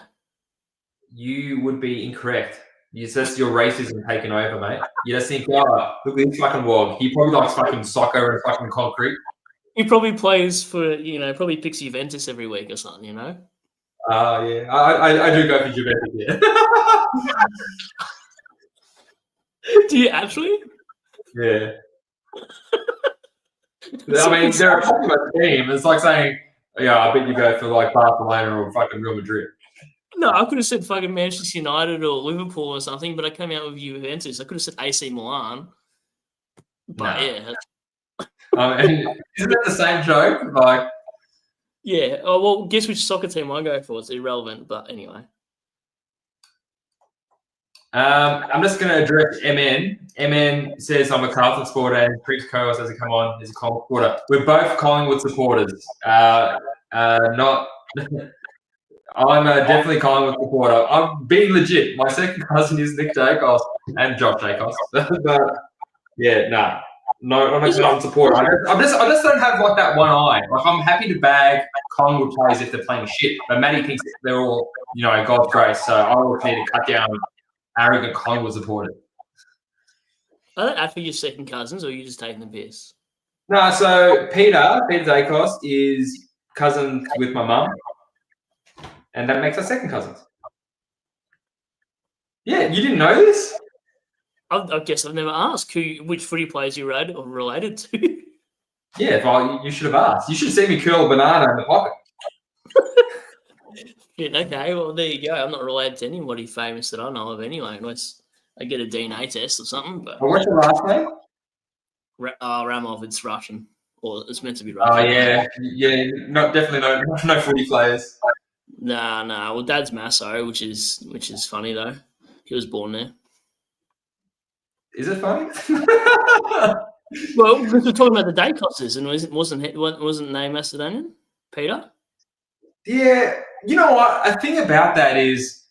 You would be incorrect. That's your racism taking over, mate. You just think, look at this fucking wog. He probably likes fucking soccer and fucking concrete. He probably plays for, probably picks Juventus every week or something, yeah. I do go for Juventus, yeah. Do you actually? Yeah. I mean, they're a popular team. It's like saying, I bet you go for like Barcelona or fucking Real Madrid. No, I could have said fucking Manchester United or Liverpool or something, but I came out with Juventus. I could have said AC Milan. But yeah. Isn't that the same joke? Like, yeah. Oh well, guess which soccer team I go for. It's irrelevant, but anyway. I'm just going to address MN. MN says I'm a Carlton supporter, and Chris Coe says, "Come on, he's a Collingwood supporter." We're both Collingwood supporters. Not. I'm definitely Collingwood supporter. I'm being legit. My second cousin is Nick Jacobs and Josh Jacobs. But yeah, no, I'm a Collingwood supporter. I just don't have like that one eye. Like I'm happy to bag Collingwood players if they're playing shit, but Matty thinks they're all God's grace. So I always need to cut down arrogant Collingwood supporters. Are they actually your second cousins, or are you just taking the piss? No, so Peter Dacos is cousin with my mum, and that makes us second cousins. Yeah, you didn't know this? I guess I've never asked which footy players you're related to. Yeah, well, you should have asked. You should have seen me curl a banana in the pocket. Okay, well, there you go. I'm not related to anybody famous that I know of anyway, unless I get a DNA test or something. But what's your last name? Ramov, it's Russian, or it's meant to be Oh Russian. yeah. Definitely no footy players. Nah. Well, Dad's Masso, which is funny though. He was born there. Is it funny? Well, because we're talking about the day costers, and wasn't they Macedonian, Peter? Yeah, you know what? A thing about that is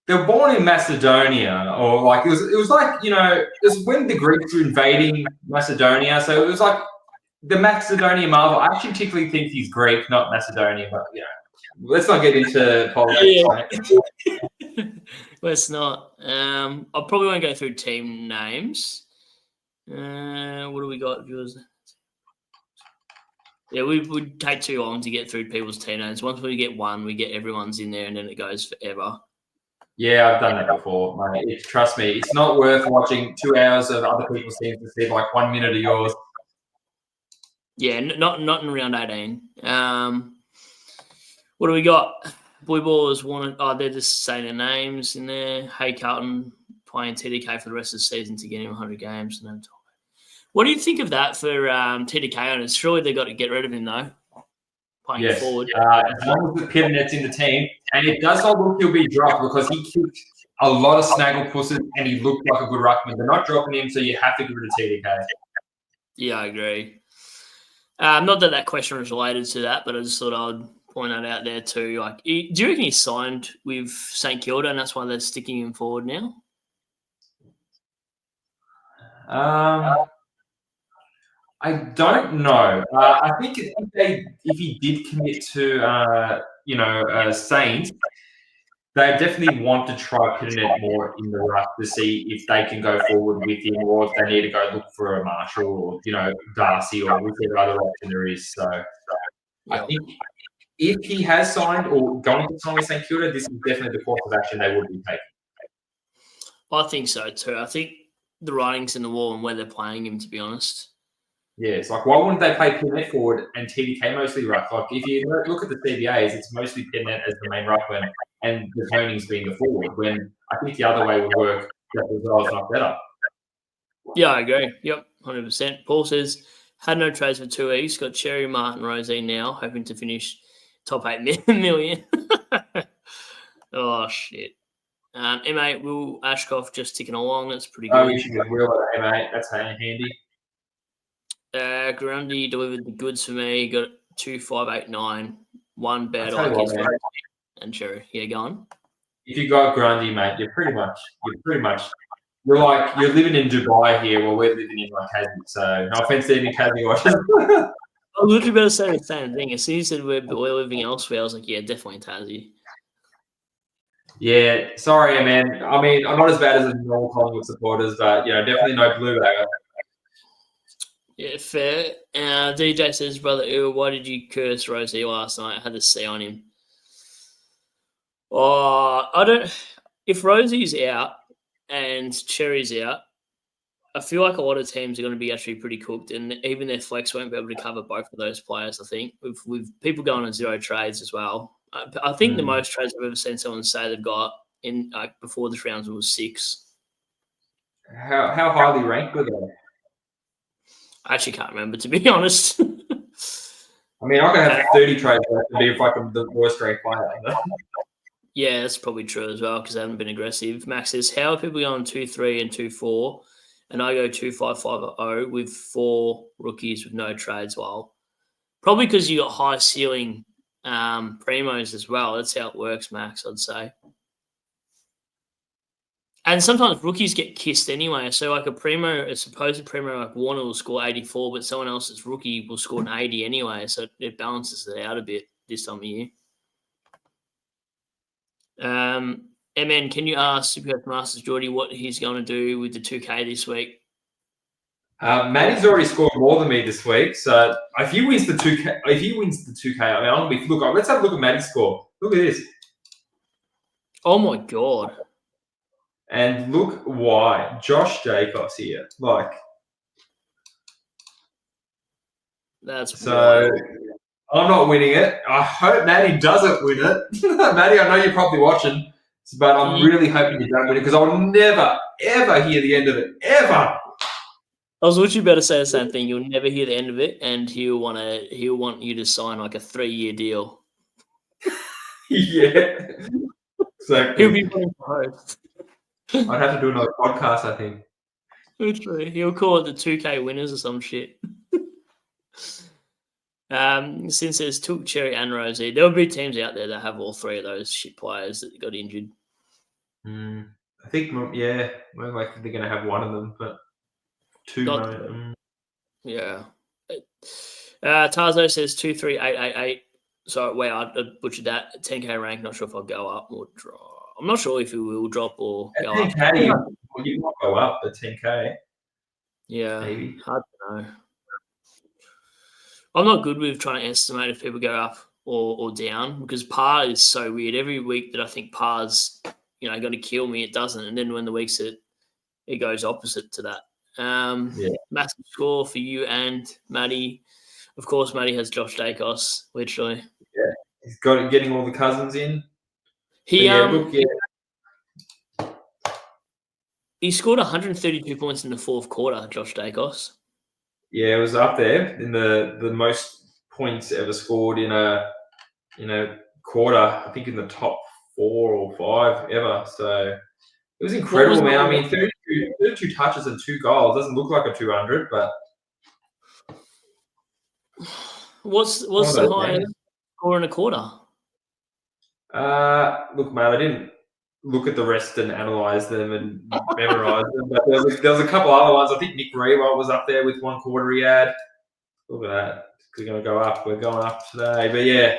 they were born in Macedonia, or like it was like, it was when the Greeks were invading Macedonia, so it was like the Macedonian marvel. I actually particularly think he's Greek, not Macedonian, but let's not get into politics, mate. Let's not. I probably won't go through team names. What do we got, viewers? Yeah, we would take too long to get through people's team names. Once we get one, we get everyone's in there, and then it goes forever. Yeah, I've done that before, mate. Trust me, it's not worth watching 2 hours of other people's teams to see like 1 minute of yours. Yeah, not in round 18. What do we got? Blue Ballers wanted. Oh, they're just saying their names in there. Hey, Carlton playing TDK for the rest of the season to get him 100 games. What do you think of that for TDK owners? Surely they've got to get rid of him though. Playing forward. As long as the Piternet's in the team, and it does not look he'll be dropped because he kicked a lot of snaggle pusses and he looked like a good ruckman. They're not dropping him, so you have to give it a TDK. Yeah, I agree. Not that question was related to that, but I just thought I'd point that out there too. Like, do you reckon he signed with St Kilda and that's why they're sticking him forward now? I don't know. I think if he did commit to Saints, they definitely want to try Pitternet more in the ruck to see if they can go forward with him, or if they need to go look for a Marshall or Darcy or whichever other option there is. So I think if he has signed or going to sign with St Kilda, this is definitely the course of action they would be taking. I think so too. I think the writing's in the wall and where they're playing him, to be honest. Yeah, it's like, why wouldn't they play Pitternet forward and TDK mostly ruck? Like, if you look at the CBAs, it's mostly Pitternet as the main ruckman and the Tonings being the forward, when I think the other way would work just as well, if not better. Yeah, I agree. Yep, 100%. Paul says, had no trades for 2 weeks, got Xerri, Martin, Rozee now, hoping to finish top 8 million. Oh, shit. M8, Will Ashcroft just ticking along. That's pretty good. Oh, you should get Will at M8. That's handy. Grundy delivered the goods for me. Got 2,589. One bad like and Xerri. Yeah, go on. If you got Grundy, mate, you're pretty much you're living in Dubai here, while we're living in like Tassie. So no offense to any Tassie watchers. I was literally about to say the same thing. As soon as you said we're living elsewhere, I was like, yeah, definitely Tassie. Yeah, sorry, man. I mean, I'm not as bad as the normal Collingwood supporters, but definitely no blue bagger. Yeah, fair. DJ says, brother, why did you curse Rozee last night? I had to see on him. Oh, I don't. If Rozee's out and Xerri's out, I feel like a lot of teams are going to be actually pretty cooked, and even their flex won't be able to cover both of those players. I think with people going on 0 trades as well. I think the most trades I've ever seen someone say they've got in before this round was 6. How highly ranked were they? I actually can't remember, to be honest. I mean, I could have 30 trades to be if I'm the worst ranked player. Yeah, that's probably true as well because they haven't been aggressive. Max says, how are people going 2-3 and 2-4? And I go 2-5-5-0 with 4 rookies with no trades. Well, probably because you got high ceiling primos as well. That's how it works, Max, I'd say. And sometimes rookies get kissed anyway. So like a supposed primo like Warner will score 84, but someone else's rookie will score an 80 anyway. So it balances it out a bit this time of year. MN, can you ask SuperCoachMasters Jordy what he's going to do with the 2K this week? Matty's already scored more than me this week, so if he wins the 2K, I mean, I'm gonna be let's have a look at Matty's score. Look at this. Oh my god! And look why Josh Jacobs here, like. That's so. Wild. I'm not winning it. I hope Matty doesn't win it. Matty, I know you're probably watching. But I'm really hoping you don't win it because I'll never, ever hear the end of it. Ever. I was literally about to say the same thing. You'll never hear the end of it, and he'll want you to sign like a 3-year deal. Yeah. Exactly. He'll be wanting to host. I'd have to do another podcast, I think. Literally. He'll call it the 2K winners or some shit. Since there's Took, Xerri, and Rozee, there'll be teams out there that have all 3 of those shit players that got injured. I think, yeah, we're likely they're going to have one of them, but 2. Yeah. Tarzo says 23888. So, wait, I butchered that. 10K rank. Not sure if I'll go up or drop. I'm not sure if it will drop or at go 10K, up. you might go up at 10K. Yeah, maybe. Hard to know. I'm not good with trying to estimate if people go up or down because par is so weird. Every week that I think par's going to kill me, it doesn't, and then when the weeks it goes opposite to that. Massive score for you and Maddie. Of course, Maddie has Josh Dacos, literally. Yeah, he's got it, getting all the cousins in. He he scored 132 points in the 4th quarter, Josh Dacos. Yeah, it was up there in the most points ever scored in a quarter. I think in the top 4 or 5 ever. So it was incredible, man. I mean, 32 touches and 2 goals doesn't look like a 200, but what's the highest score in a quarter? Look, mate, I didn't look at the rest and analyse them and memorise them, but there was a couple other ones. I think Nick Rewalt was up there with 1 quarter he had. Look at that. We're going to go up. We're going up today. But yeah,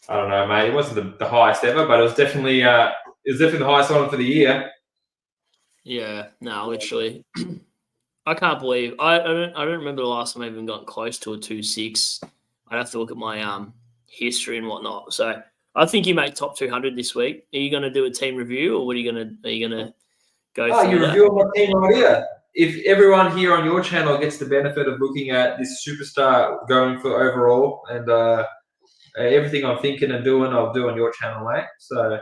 I don't know, mate. It wasn't the highest ever, but it was definitely the highest one for the year. Yeah, no, literally. I can't believe I don't remember the last time I even got close to a 2.6. I'd have to look at my history and whatnot. So I think you make top 200 this week. Are you going to do a team review, or are you going to go? Oh, you're reviewing my team right here. If everyone here on your channel gets the benefit of looking at this superstar going for overall, and everything I'm thinking and doing, I'll do on your channel, mate. So,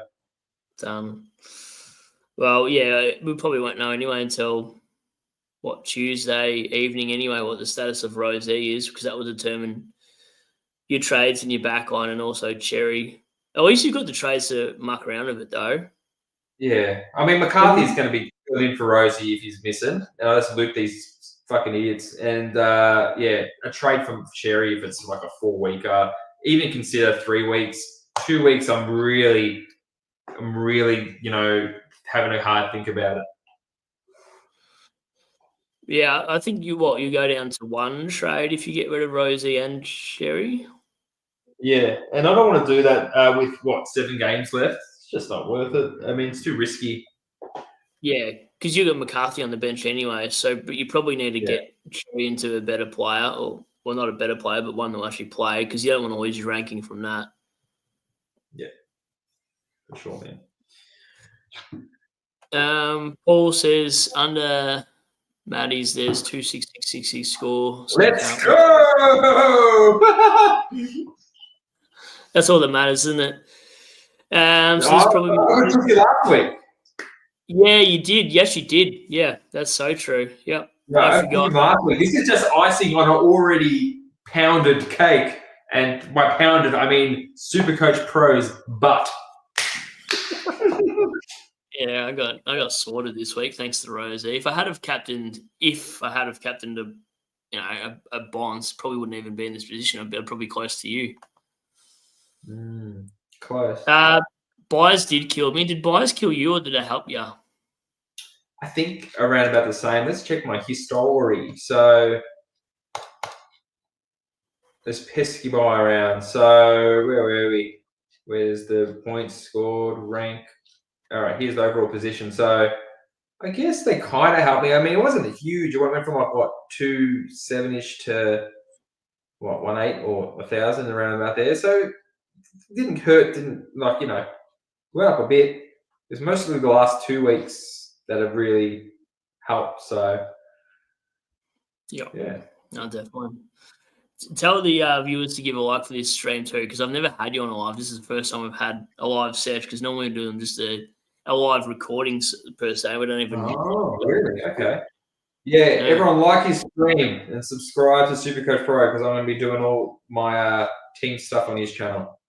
well, yeah, we probably won't know anyway until Tuesday evening anyway what the status of Rozee is, because that will determine your trades and your backline, and also Xerri. At least you've got the trades to muck around with it, though. Yeah. I mean, McCarthy's going to be good in for Rozee if he's missing. Let's loop these fucking idiots. And, yeah, a trade from Xerri if it's like a 4-weeker. Even consider 3 weeks. 2 weeks, I'm really, having a hard think about it. Yeah, I think you go down to 1 trade if you get rid of Rozee and Xerri. Yeah, and I don't want to do that with 7 games left. It's just not worth it. I mean, it's too risky. Yeah, because you got McCarthy on the bench anyway. So, but you probably need to get Xerri into a better player, or not a better player, but one that will actually play, because you don't want to lose your ranking from that. Yeah, for sure, man. Paul says under Maddie's there's 266 score. So let's go. That's all that matters, isn't it? So I took you last week. Yeah, you did. Yes, you did. Yeah, that's so true. Yep. No, I forgot. Last week. This is just icing on an already pounded cake, and by pounded I mean SuperCoach Pro's butt. Yeah, I got sorted this week thanks to Rozee. If I had have captained a Bonds, probably wouldn't even be in this position. I'd be probably close to you. Close. Byers did kill me. Did Byers kill you, or did it help you? I think around about the same. Let's check my history. So there's pesky by around. So where were we? Where's the points scored, rank? All right, here's the overall position. So I guess they kind of helped me. I mean, it wasn't huge. It went from 2.7-ish to 1.8 or 1,000 around about there. So it didn't hurt. Went up a bit. It's mostly the last 2 weeks that have really helped. So yeah, no, definitely. Tell the viewers to give a like for this stream too, because I've never had you on a live. This is the first time we've had a live search, because normally we're doing just a live recording per se. We don't even. Oh, really? Okay. Yeah, everyone like his stream and subscribe to SuperCoach Pro, because I'm going to be doing all my team stuff on his channel.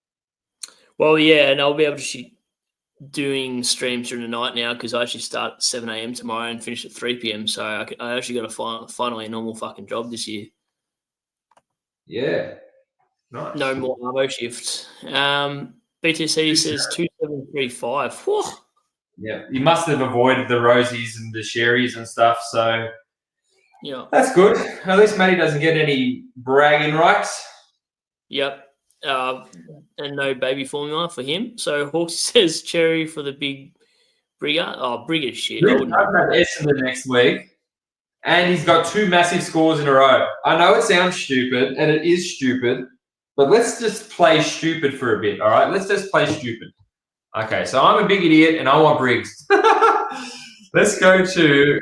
Well, yeah, and I'll be able to doing streams during the night now, because I actually start at 7 a.m. tomorrow and finish at 3 p.m. So I actually got finally a normal fucking job this year. Yeah. Nice. No more Arvo shifts. BTC says 2735. Whew. Yeah, you must have avoided the Rozees and the Xerris and stuff, so yeah, that's good. At least Matty doesn't get any bragging rights. Yep. And no baby formula for him. So Hawks says Xerri for the big Brigger. Oh, Brigger shit. He's got Essendon next week, and he's got 2 massive scores in a row. I know it sounds stupid, and it is stupid, but let's just play stupid for a bit, all right? Let's just play stupid. Okay, so I'm a big idiot, and I want Briggs. Let's go to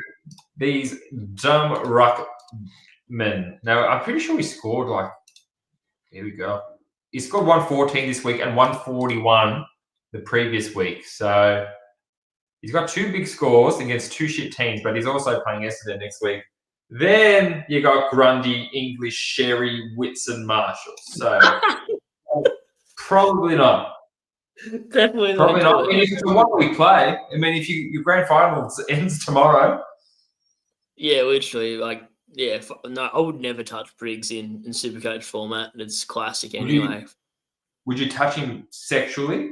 these dumb Ruckman. Now, I'm pretty sure he scored like, here we go. He scored 114 this week and 141 the previous week. So he's got 2 big scores against 2 shit teams, but he's also playing Essendon next week. Then you got Grundy, English, Xerri, Whitson, Marshall. So probably not. Definitely probably not. I mean, if it's a 1-week play, I mean, if your grand final ends tomorrow. Yeah, literally, like, yeah, no, I would never touch Briggs in SuperCoach format. It's classic anyway. Would you touch him sexually?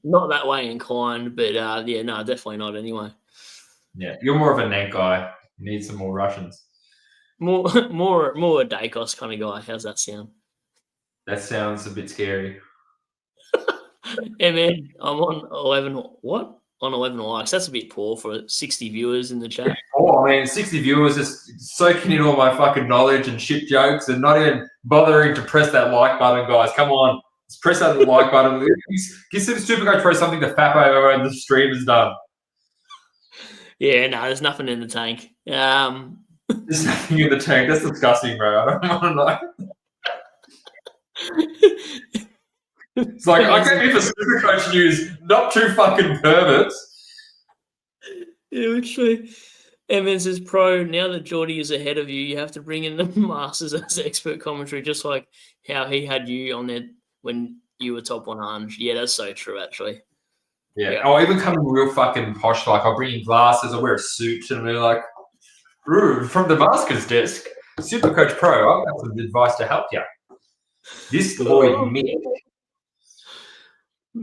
Not that way inclined, but yeah, no, definitely not anyway. Yeah, you're more of a net guy. You need some more Russians. More a Dacos kind of guy. How's that sound? That sounds a bit scary. Yeah, man, I'm on 11. What? On 11 likes. That's a bit poor for 60 viewers in the chat. Oh, I mean, 60 viewers just soaking in all my fucking knowledge and shit jokes and not even bothering to press that like button, guys. Come on. Let's press that like button. Give SuperCoach Pro something to fap over and the stream is done. Yeah, no, there's nothing in the tank. There's nothing in the tank. That's disgusting, bro. I don't want to know. It's like, I came here for SuperCoach news, not 2 fucking perverts. Yeah, literally. Evans is pro. Now that Jordy is ahead of you, you have to bring in the Masters as expert commentary, just like how he had you on there when you were top 100. Yeah, that's so true, actually. Yeah. I'll even come in real fucking posh, like I'll bring in glasses, I'll wear a suit, and be like, from the Master's desk, SuperCoach Pro, I've got some advice to help you. This Lloyd Mick.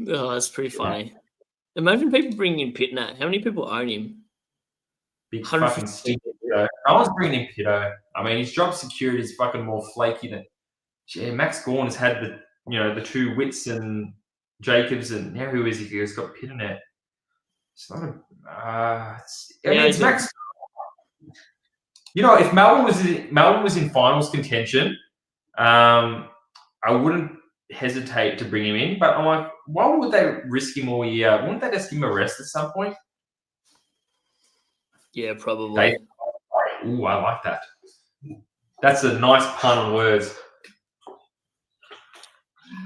Oh, that's pretty funny. Yeah. Imagine people bringing in Pitnat. How many people own him? Big fucking stink. No one's bringing in Pitto. I mean, his job security is fucking more flaky than. Yeah, Max Gawn has had the 2 Wits and Jacobs, and now who is he? He's got Pitternet. It's not a. It's Max. You know, if Melbourne was in finals contention, I wouldn't hesitate to bring him in. But I'm like, why would they risk him all year? Wouldn't they just give him a rest at some point? Yeah, probably. Ooh, I like that. That's a nice pun on words.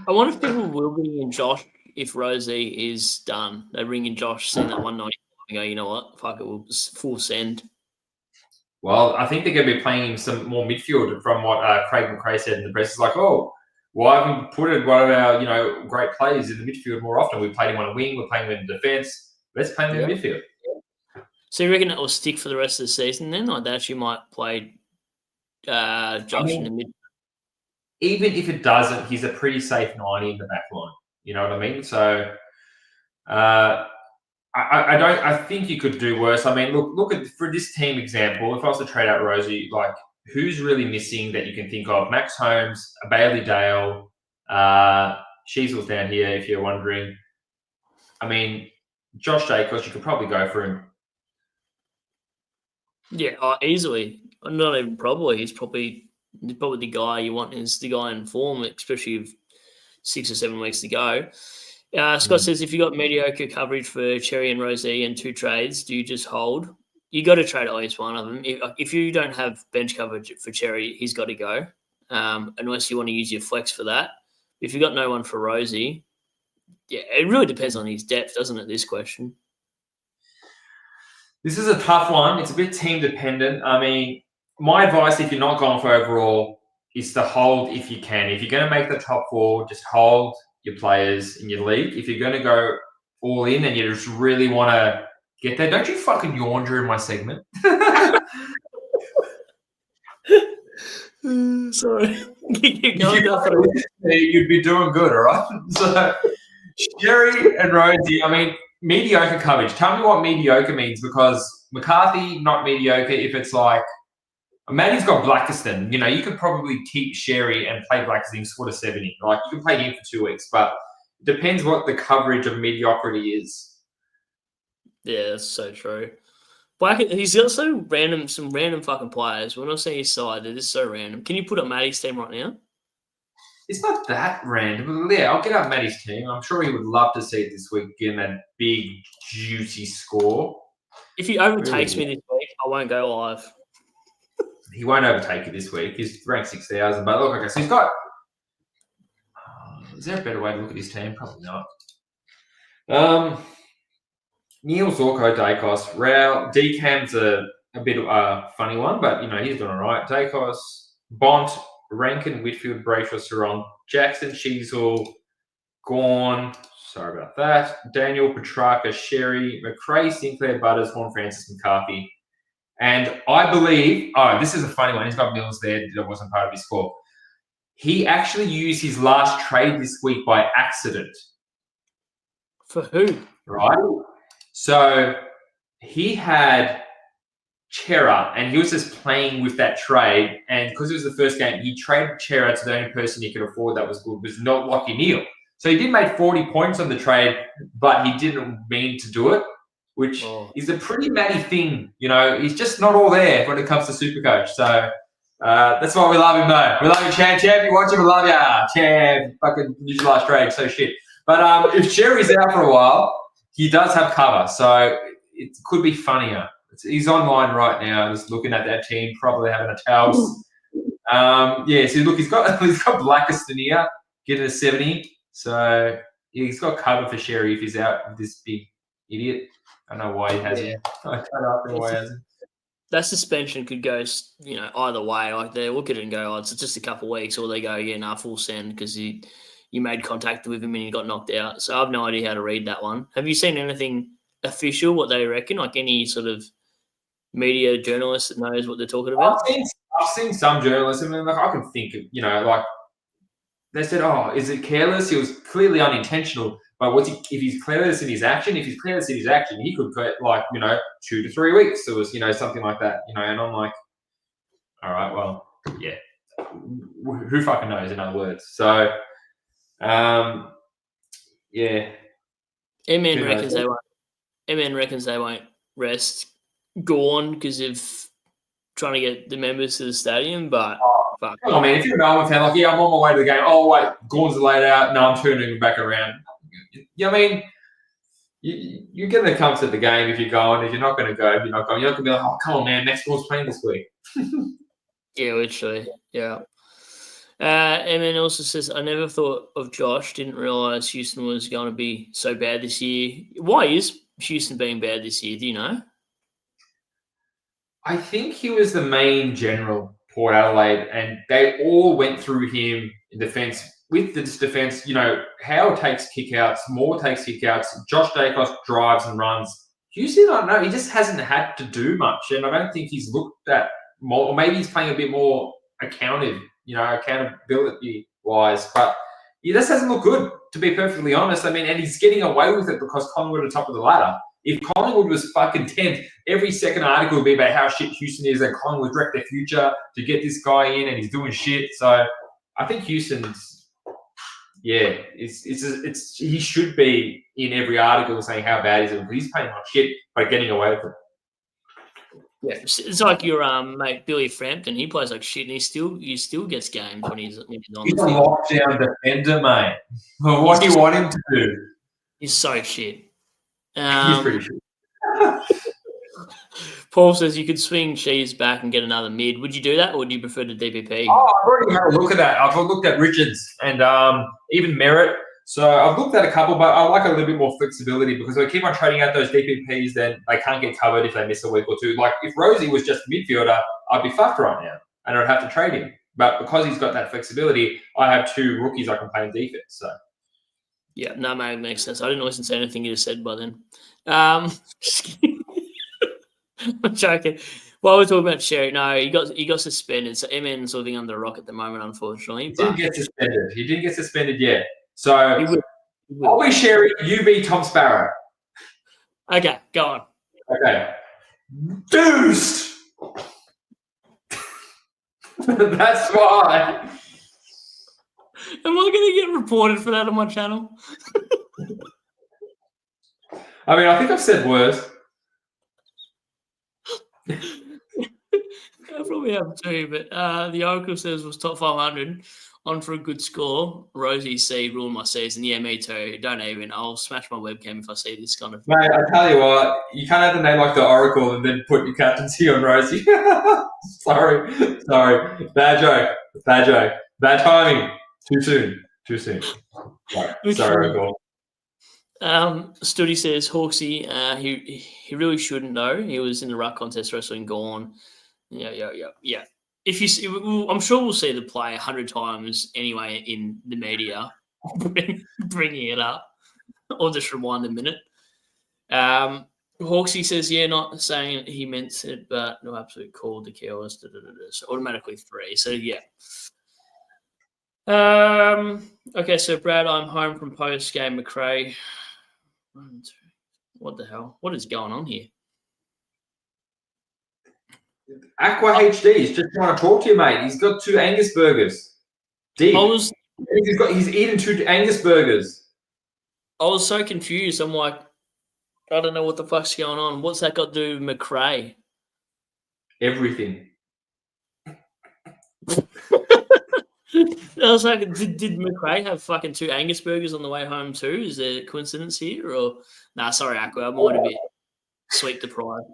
I wonder if people will bring in Josh if Rozee is done. They bring in Josh, send that 190 and go, you know what? Fuck it, we'll just full send. Well, I think they're going to be playing him some more midfield from what Craig McRae said in the press. It's like, oh, why haven't we put one of our, great players in the midfield more often? We played him on a wing, we're playing him in defence. Let's play him in the midfield. So you reckon that will stick for the rest of the season then? Like they actually might play Josh in the mid? Even if it doesn't, he's a pretty safe 90 in the back line. You know what I mean? So I think you could do worse. I mean, look at for this team example, if I was to trade out Rozee, like who's really missing that you can think of? Max Holmes, Bailey Dale, Sheasel's down here if you're wondering. I mean, Josh Jacobs, you could probably go for him. Yeah, easily. Not even probably. He's probably the guy you want is the guy in form, especially with 6 or 7 weeks to go. Scott says, if you got mediocre coverage for Xerri and Rozee and 2 trades, do you just hold? you got to trade at least one of them. If you don't have bench coverage for Xerri, he's got to go, unless you want to use your flex for that. If you've got no one for Rozee, yeah, it really depends on his depth, doesn't it, this question? This is a tough one. It's a bit team dependent. I mean, my advice, if you're not going for overall, is to hold if you can. If you're going to make the top 4, just hold your players in your league. If you're going to go all in and you just really want to get there, don't you fucking yawn during my segment. Sorry. You'd be doing good, all right? So, Xerri and Rozee, I mean, mediocre coverage. Tell me what mediocre means, because McCarthy, not mediocre if it's like, Matty's got Blackiston. You know, you could probably keep Xerri and play Blackiston sort of 70. Like, you can play him for 2 weeks, but it depends what the coverage of mediocrity is. Yeah, that's so true. He's got some random fucking players. When I see his side, they're just so random. Can you put up Matty's team right now? It's not that random. But yeah, I'll get up Matty's team. I'm sure he would love to see it this week, getting that big, juicy score. If he overtakes me this week, I won't go live. He won't overtake you this week. He's ranked 6,000. But look, okay, so he's got... is there a better way to look at his team? Probably not. Neil, Zorko, Dacos, Rao, Decam's a bit of a funny one, but, you know, he's doing all right. Dacos, Bont, Rankin, Whitfield, Brayshaw, Sarong, Jackson, Sheasel, Gorn, sorry about that, Daniel, Petrarca, Xerri, McRae, Sinclair, Butters, Horn, Francis, McCarthy. And I believe, this is a funny one. He's got Mills there. That wasn't part of his score. He actually used his last trade this week by accident. For who? Right? So he had Chera, and he was just playing with that trade. And because it was the first game, he traded Chera to the only person he could afford that was good, was not Lockie Neal. So he did make 40 points on the trade, but he didn't mean to do it, which is a pretty Matty thing. You know, he's just not all there when it comes to SuperCoach. So that's why we love him, though. We love you, Champ. Champ, you watch him, we love ya. Champ, fucking use your last trade, so shit. But if Xerri's out for a while, he does have cover, so it could be funnier. He's online right now, just looking at that team, probably having a toast. Yeah, so look, he's got Blackiston here, getting a 70. So yeah, he's got cover for Xerri if he's out with this big idiot. I don't know why he hasn't. I don't know why he hasn't. That suspension could go, you know, either way. Like they look at it and go, it's just a couple of weeks, or they go, yeah, nah, full send because you made contact with him and you got knocked out. So I have no idea how to read that one. Have you seen anything official, what they reckon? Like any sort of media journalist that knows what they're talking about? I've seen some journalists. I mean, like I can think of, you know, like they said, is it careless? He was clearly unintentional. But if he's careless in his action, he could get like, you know, 2 to 3 weeks. It was, you know, something like that, you know, and I'm like, all right, well, yeah. Who fucking knows, in other words. So, yeah. MN reckons they won't rest Gorn because of trying to get the members to the stadium, but fuck. I mean, if you're a Melbourne fan, like, yeah, I'm on my way to the game. Oh, wait, Gorn's laid out. No, I'm turning him back around. Yeah, I mean, you're going to come to the game if you're going. If you're not going to go, you're not going to be like, oh, come on, man, next Gorn's playing this week. Yeah, literally, yeah. MN also says, I never thought of Josh, didn't realise Houston was going to be so bad this year. Why is Houston being bad this year? Do you know? I think he was the main general, Port Adelaide, and they all went through him in defence. With this defence, you know, Howard takes kickouts, Moore takes kickouts, Josh Dacos drives and runs. Houston, I don't know, he just hasn't had to do much, and I don't think he's looked at more, or maybe he's playing a bit more accountability-wise, but he just hasn't looked good, to be perfectly honest. I mean, and he's getting away with it because Collingwood are top of the ladder. If Collingwood was fucking 10th, every second article would be about how shit Houston is and Collingwood wrecked their future to get this guy in and he's doing shit. So I think Houston's, yeah, he should be in every article saying how bad he is. He's playing like shit by getting away with it. Yeah, it's like your mate Billy Frampton. He plays like shit, and he still gets games when he's on the field. He's a lockdown defender, mate. Well, what do you want him to do? He's so shit. He's pretty shit. Paul says you could swing Cheese back and get another mid. Would you do that, or would you prefer to DPP? Oh, I've already had a look at that. I've looked at Richards and even Merritt. So I've looked at a couple, but I like a little bit more flexibility because if I keep on trading out those DPPs, then they can't get covered if they miss a week or two. Like if Rozee was just a midfielder, I'd be fucked right now and I'd have to trade him. But because he's got that flexibility, I have 2 rookies I can play in defense. So yeah, no, mate, makes sense. I didn't listen to anything you just said by then. I'm joking. While we're talking about Xerri, no, he got suspended. So MN's living under a rock at the moment, unfortunately. He didn't get suspended. He didn't get suspended yet. So I'll be Xerri, you be Tom Sparrow. Okay, go on. Okay. Deuced! That's why. Am I going to get reported for that on my channel? I mean, I think I've said worse. I probably have too, but the Oracle says was top 500 on for a good score. Rozee C ruined my season. Yeah, me too. Don't even. I'll smash my webcam if I see this kind of thing. Mate, I tell you what, you can't have a name like the Oracle and then put your captaincy on Rozee. Sorry. Bad joke. Bad timing. Too soon. Sorry, Oracle. Studi says Hawksy, he really shouldn't know. He was in the ruck contest wrestling gone. Yeah. If you see, I'm sure we'll see the play 100 times anyway in the media, bringing it up. Or just rewind a minute. Hawksy says, yeah, not saying he meant it, but no absolute call to kill us. So automatically 3. So yeah. Okay, so Brad, I'm home from post game. McRae. What the hell? What is going on here? Aqua HD's just trying to talk to you, mate. He's got 2 Angus burgers. Deep. He's eaten 2 Angus burgers. I was so confused. I'm like, I don't know what the fuck's going on. What's that got to do with McRae? Everything. I was like, did McRae have fucking 2 Angus burgers on the way home too? Is there a coincidence here? Or nah, sorry, Aqua. I might have been sleep deprived.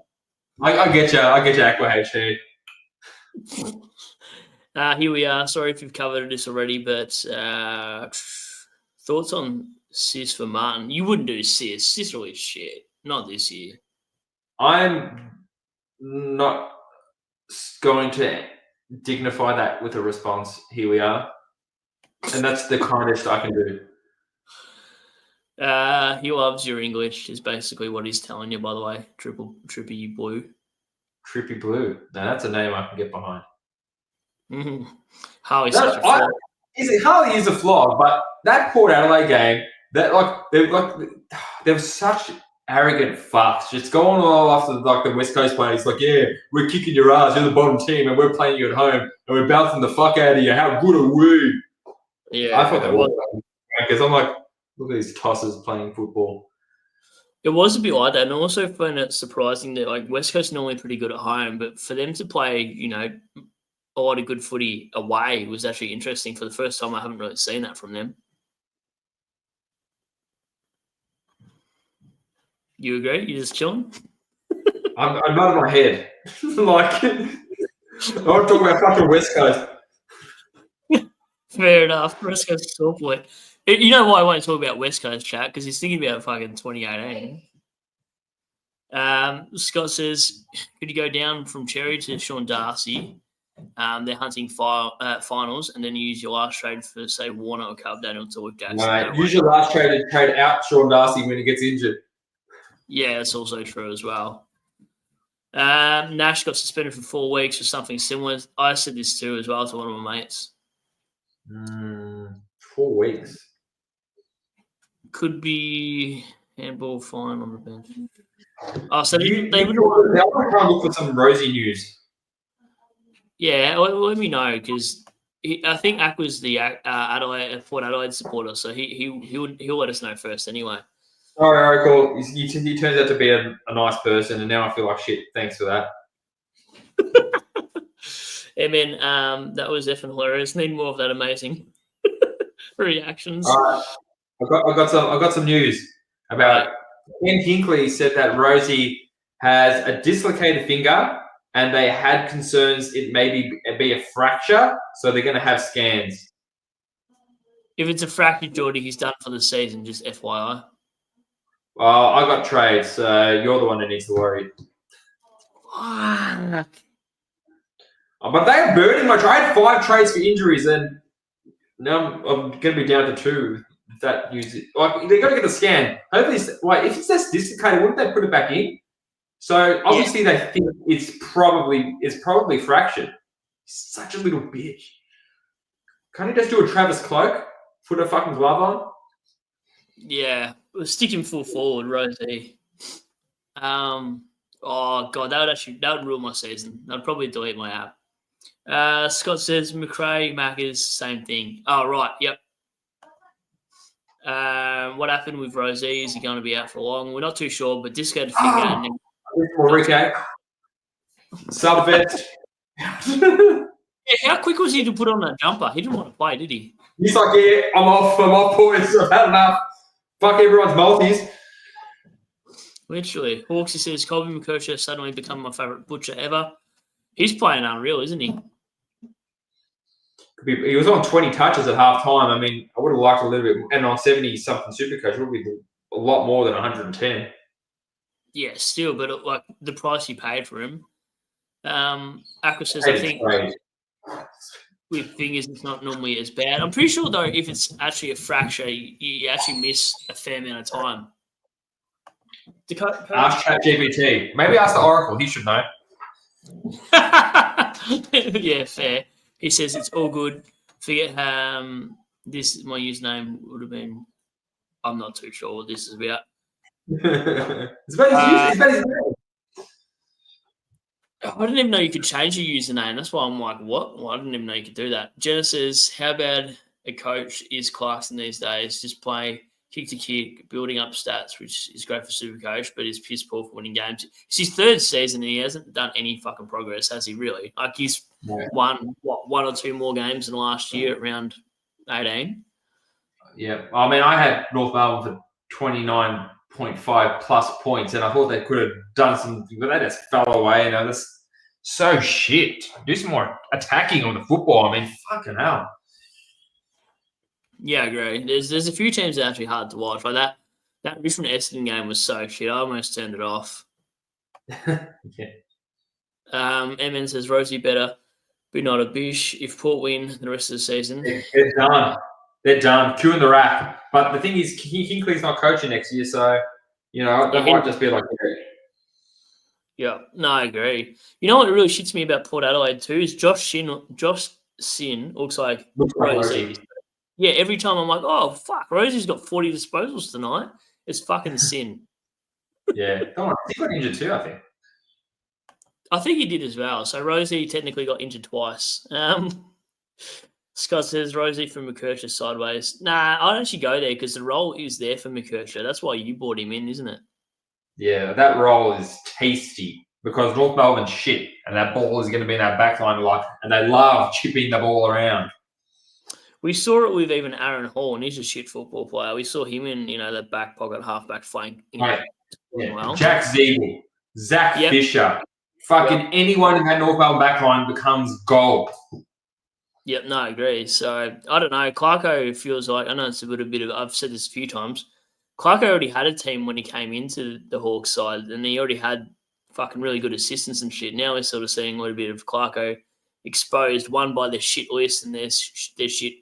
I get you. Aqua HD. Here we are. Sorry if you've covered this already, but thoughts on Sis for Martin? You wouldn't do Sis. Sis really shit. Not this year. I'm not going to dignify that with a response. Here we are. And that's the kindest I can do. He loves your English is basically what he's telling you, by the way. Trippy Blue. Trippy Blue. Now that's a name I can get behind. Mm-hmm. Harley's such a flog. Harley is a flog, but that Port Adelaide game, there was such arrogant fucks just going all after the West Coast players. Like, yeah, we're kicking your ass. You're the bottom team, and we're playing you at home, and we're bouncing the fuck out of you. How good are we? Yeah, I thought that was because I'm like, look at these tossers playing football. It was a bit like that, and I also find it surprising that like West Coast are normally pretty good at home, but for them to play, a lot of good footy away was actually interesting. For the first time, I haven't really seen that from them. You agree? You're just chilling? I'm nodding my head. Like, I want to talk about fucking West Coast. Fair enough. West Coast is all point. You know why I won't talk about West Coast, chat? Because he's thinking about fucking 2018. Scott says, could you go down from Xerri to Sean Darcy? They're hunting finals, and then use your last trade for, say, Warner or Carl Daniel to look at. No, use your last trade to trade out Sean Darcy when he gets injured. Yeah, that's also true as well. Nash got suspended for 4 weeks or something similar. I said this too as well to one of my mates. 4 weeks. Could be handball fine on the bench. Oh, so they would try and look for some Rozee news. Yeah, let me know because I think Aqua's the Port Adelaide supporter, so he'll let us know first anyway. Sorry, Oracle. He turns out to be a nice person, and now I feel like shit. Thanks for that. Hey man, that was effing hilarious. Need more of that amazing reactions. All right. I got some news about Ben Hinkley said that Rozee has a dislocated finger and they had concerns it may be a fracture, so they're going to have scans. If it's a fracture, Jordy, he's done for the season, just FYI. I got trades, so you're the one that needs to worry. Fuck. But they're burning my trade. I had 5 trades for injuries, and now I'm going to be down to 2. If that uses like they're going to get a scan. Hopefully, if it's just dislocated, wouldn't they put it back in? So obviously they think it's probably fractured. He's such a little bitch. Can't he just do a Travis Cloak? Put a fucking glove on? Yeah, we'll stick him full forward, Rozee. Oh god, that would ruin my season. I'd probably delete my app. Scott says McRae, Maccas, same thing. Oh right, yep. What happened with Rozee? Is he going to be out for long? We're not too sure, but dislocated finger. And then... Rico. Subvet. How quick was he to put on that jumper? He didn't want to play, did he? He's like, yeah, I'm off, boys. I've had enough. Fuck everyone's multis. Literally. Hawksy says, Colby McCurcher has suddenly become my favourite butcher ever. He's playing unreal, isn't he? He was on 20 touches at half time. I mean, I would have liked a little bit, and on 70-something SuperCoach, it would be a lot more than 110. Yeah, still, but like the price you paid for him. Aqua says, I think with fingers, it's not normally as bad. I'm pretty sure, though, if it's actually a fracture, you actually miss a fair amount of time. Ask ChatGPT. Maybe ask the Oracle. He should know. Yeah, fair. He says it's all good. Forget this. My username would have been. I'm not too sure what this is about. It's about his name. I didn't even know you could change your username. That's why I'm like, what? Well, I didn't even know you could do that. Jenna says, how bad a coach is Clarkson these days? Just play kick to kick, building up stats, which is great for SuperCoach, but is piss poor for winning games. It's his 3rd season and he hasn't done any fucking progress, has he really? Like he's won, 1 or 2 more games than last year at round 18? Yeah. I mean, I had North Melbourne for 29.5 plus points and I thought they could have done something, but they just fell away. That's so shit. Do some more attacking on the football. I mean, fucking hell. Yeah, I agree. There's a few teams that are actually hard to watch. Like that Richmond Essendon game was so shit. I almost turned it off. Yeah. MN says Rozee better be not a bish if Port win the rest of the season. They're done. They're done. Queuing the rack. But the thing is, Hinkley's not coaching next year, so that might just be like. Yeah, no, I agree. You know what really shits me about Port Adelaide too is Josh Sin looks like Rozee. Yeah, every time I'm like, oh, fuck, Rosee's got 40 disposals tonight. It's fucking Sin. Yeah. He got injured too, I think. I think he did as well. So Rozee technically got injured twice. Scott says Rozee from McCurcher sideways. Nah, I don't actually go there because the role is there for McCurcher. That's why you brought him in, isn't it? Yeah, that role is tasty because North Melbourne's shit and that ball is going to be in that back line a lot and they love chipping the ball around. We saw it with even Aaron Hall, and he's a shit football player. We saw him in, the back pocket, half-back flank. Well. Jack Ziegel, Zach Fisher, fucking anyone in that North Melbourne back line becomes gold. Yep, no, I agree. So, I don't know. Clarko feels like, I know it's a little bit of, I've said this a few times, Clarko already had a team when he came into the Hawks side, and he already had fucking really good assistants and shit. Now we're sort of seeing a little bit of Clarko exposed, one by their shit list and their shit.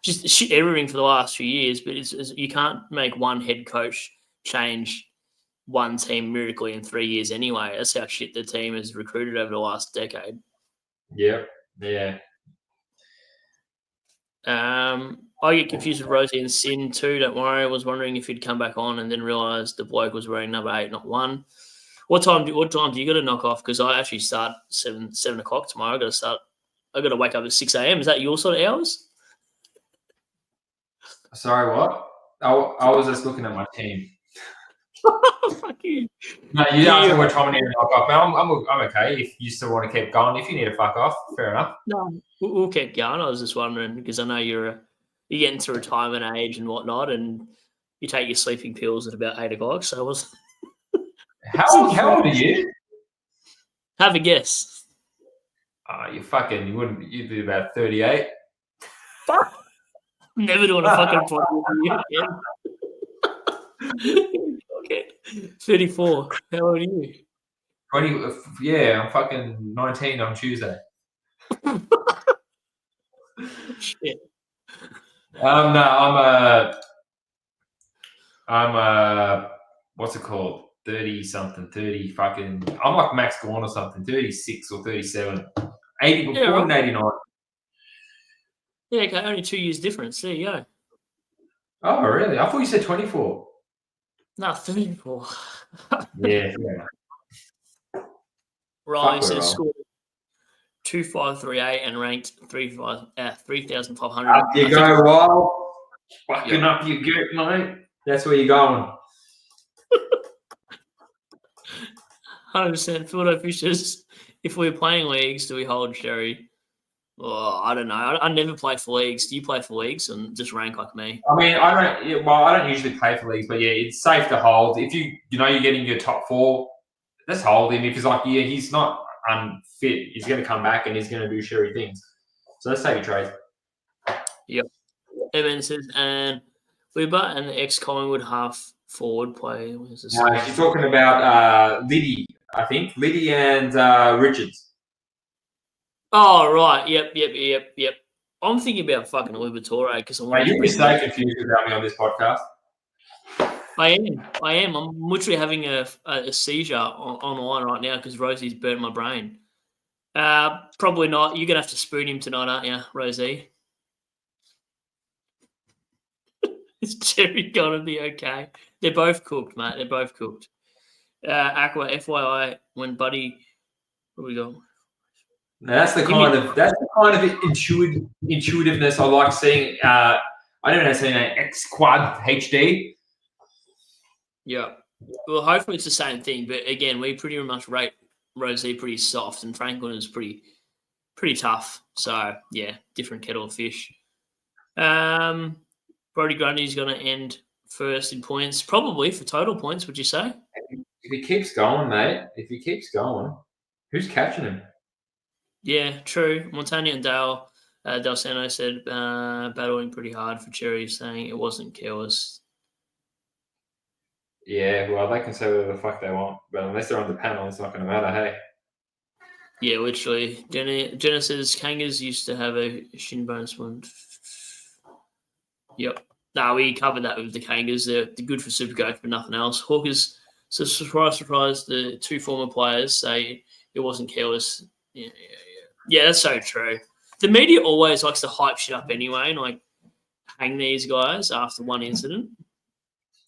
Just shit everything for the last few years, but you can't make one head coach change one team miraculously in 3 years anyway. That's how shit the team has recruited over the last decade. Yep. Yeah. I get confused with Rozee and Sin too. Don't worry. I was wondering if he'd come back on and then realised the bloke was wearing number 8, not 1. What time do you got to knock off? Because I actually start 7 o'clock tomorrow. I got to wake up at 6 a.m. Is that your sort of hours? Sorry, what? I was just looking at my team. Fuck you. No, you asked me what time I need to knock off. I'm okay if you still want to keep going. If you need to fuck off, fair enough. No, we'll keep going. I was just wondering because I know you're getting to retirement age and whatnot, and you take your sleeping pills at about 8 o'clock. So I was How old are you? Have a guess. You'd be about 38. Fuck. Never doing a fucking podcast with you again. Okay. 34. How old are you? 20. Yeah, I'm fucking 19 on Tuesday. Shit. No, I'm what's it called? 30 something, 30 fucking. I'm like Max Gorn or something, 36 or 37. 80, Yeah, born in right. 89. Yeah, okay, only 2 years difference. There you go. Oh, really? I thought you said 24. No, 34. Yeah. Riley Fuck, we're says wrong. scored 2538 and ranked 3,500. Up you go, Wild. Fucking up you get, mate. That's where you're going. 100% Fieldo Fishers. If we're playing leagues, do we hold Xerri? Oh, I don't know. I never play for leagues. Do you play for leagues and just rank like me? I mean, I don't usually play for leagues, but yeah, it's safe to hold. If you're getting your top 4, let's hold him. If he's like, yeah, he's not unfit, he's going to come back and he's going to do Xerri things. So let's take a trade. Yep. Evan says, and Weber and the ex-Collingwood half forward play. Where's this? She's talking about Liddy, I think. Liddy and Richards. Oh, right. Yep. I'm thinking about fucking Liberatore because I want You'd be so confused about me on this podcast. I am. I'm literally having a seizure online right now because Rosee's burnt my brain. Probably not. You're going to have to spoon him tonight, aren't you, Rozee? Is Xerri going to be okay? They're both cooked, mate. They're both cooked. Aqua, FYI, when Buddy... Where we go? Now, that's the kind of intuitiveness I like seeing. I don't know, seeing an X Quad HD. Yeah. Well, hopefully it's the same thing. But again, we pretty much rate Rozee pretty soft, and Franklin is pretty tough. So yeah, different kettle of fish. Brody Grundy's going to end first in points, probably for total points. Would you say? If he keeps going, mate. If he keeps going, who's catching him? Yeah, true. Montana and Dale Sano said battling pretty hard for Xerri, saying it wasn't careless. Yeah, well, they can say whatever the fuck they want, but unless they're on the panel, it's not going to matter, hey? Yeah, literally. Jenna says Kangas used to have a shin bonus one. Yep. No, we covered that with the Kangas. They're good for SuperCoach, but nothing else. Hawkers, so surprise, the 2 former players say it wasn't careless. Yeah, that's so true. The media always likes to hype shit up anyway and like hang these guys after one incident.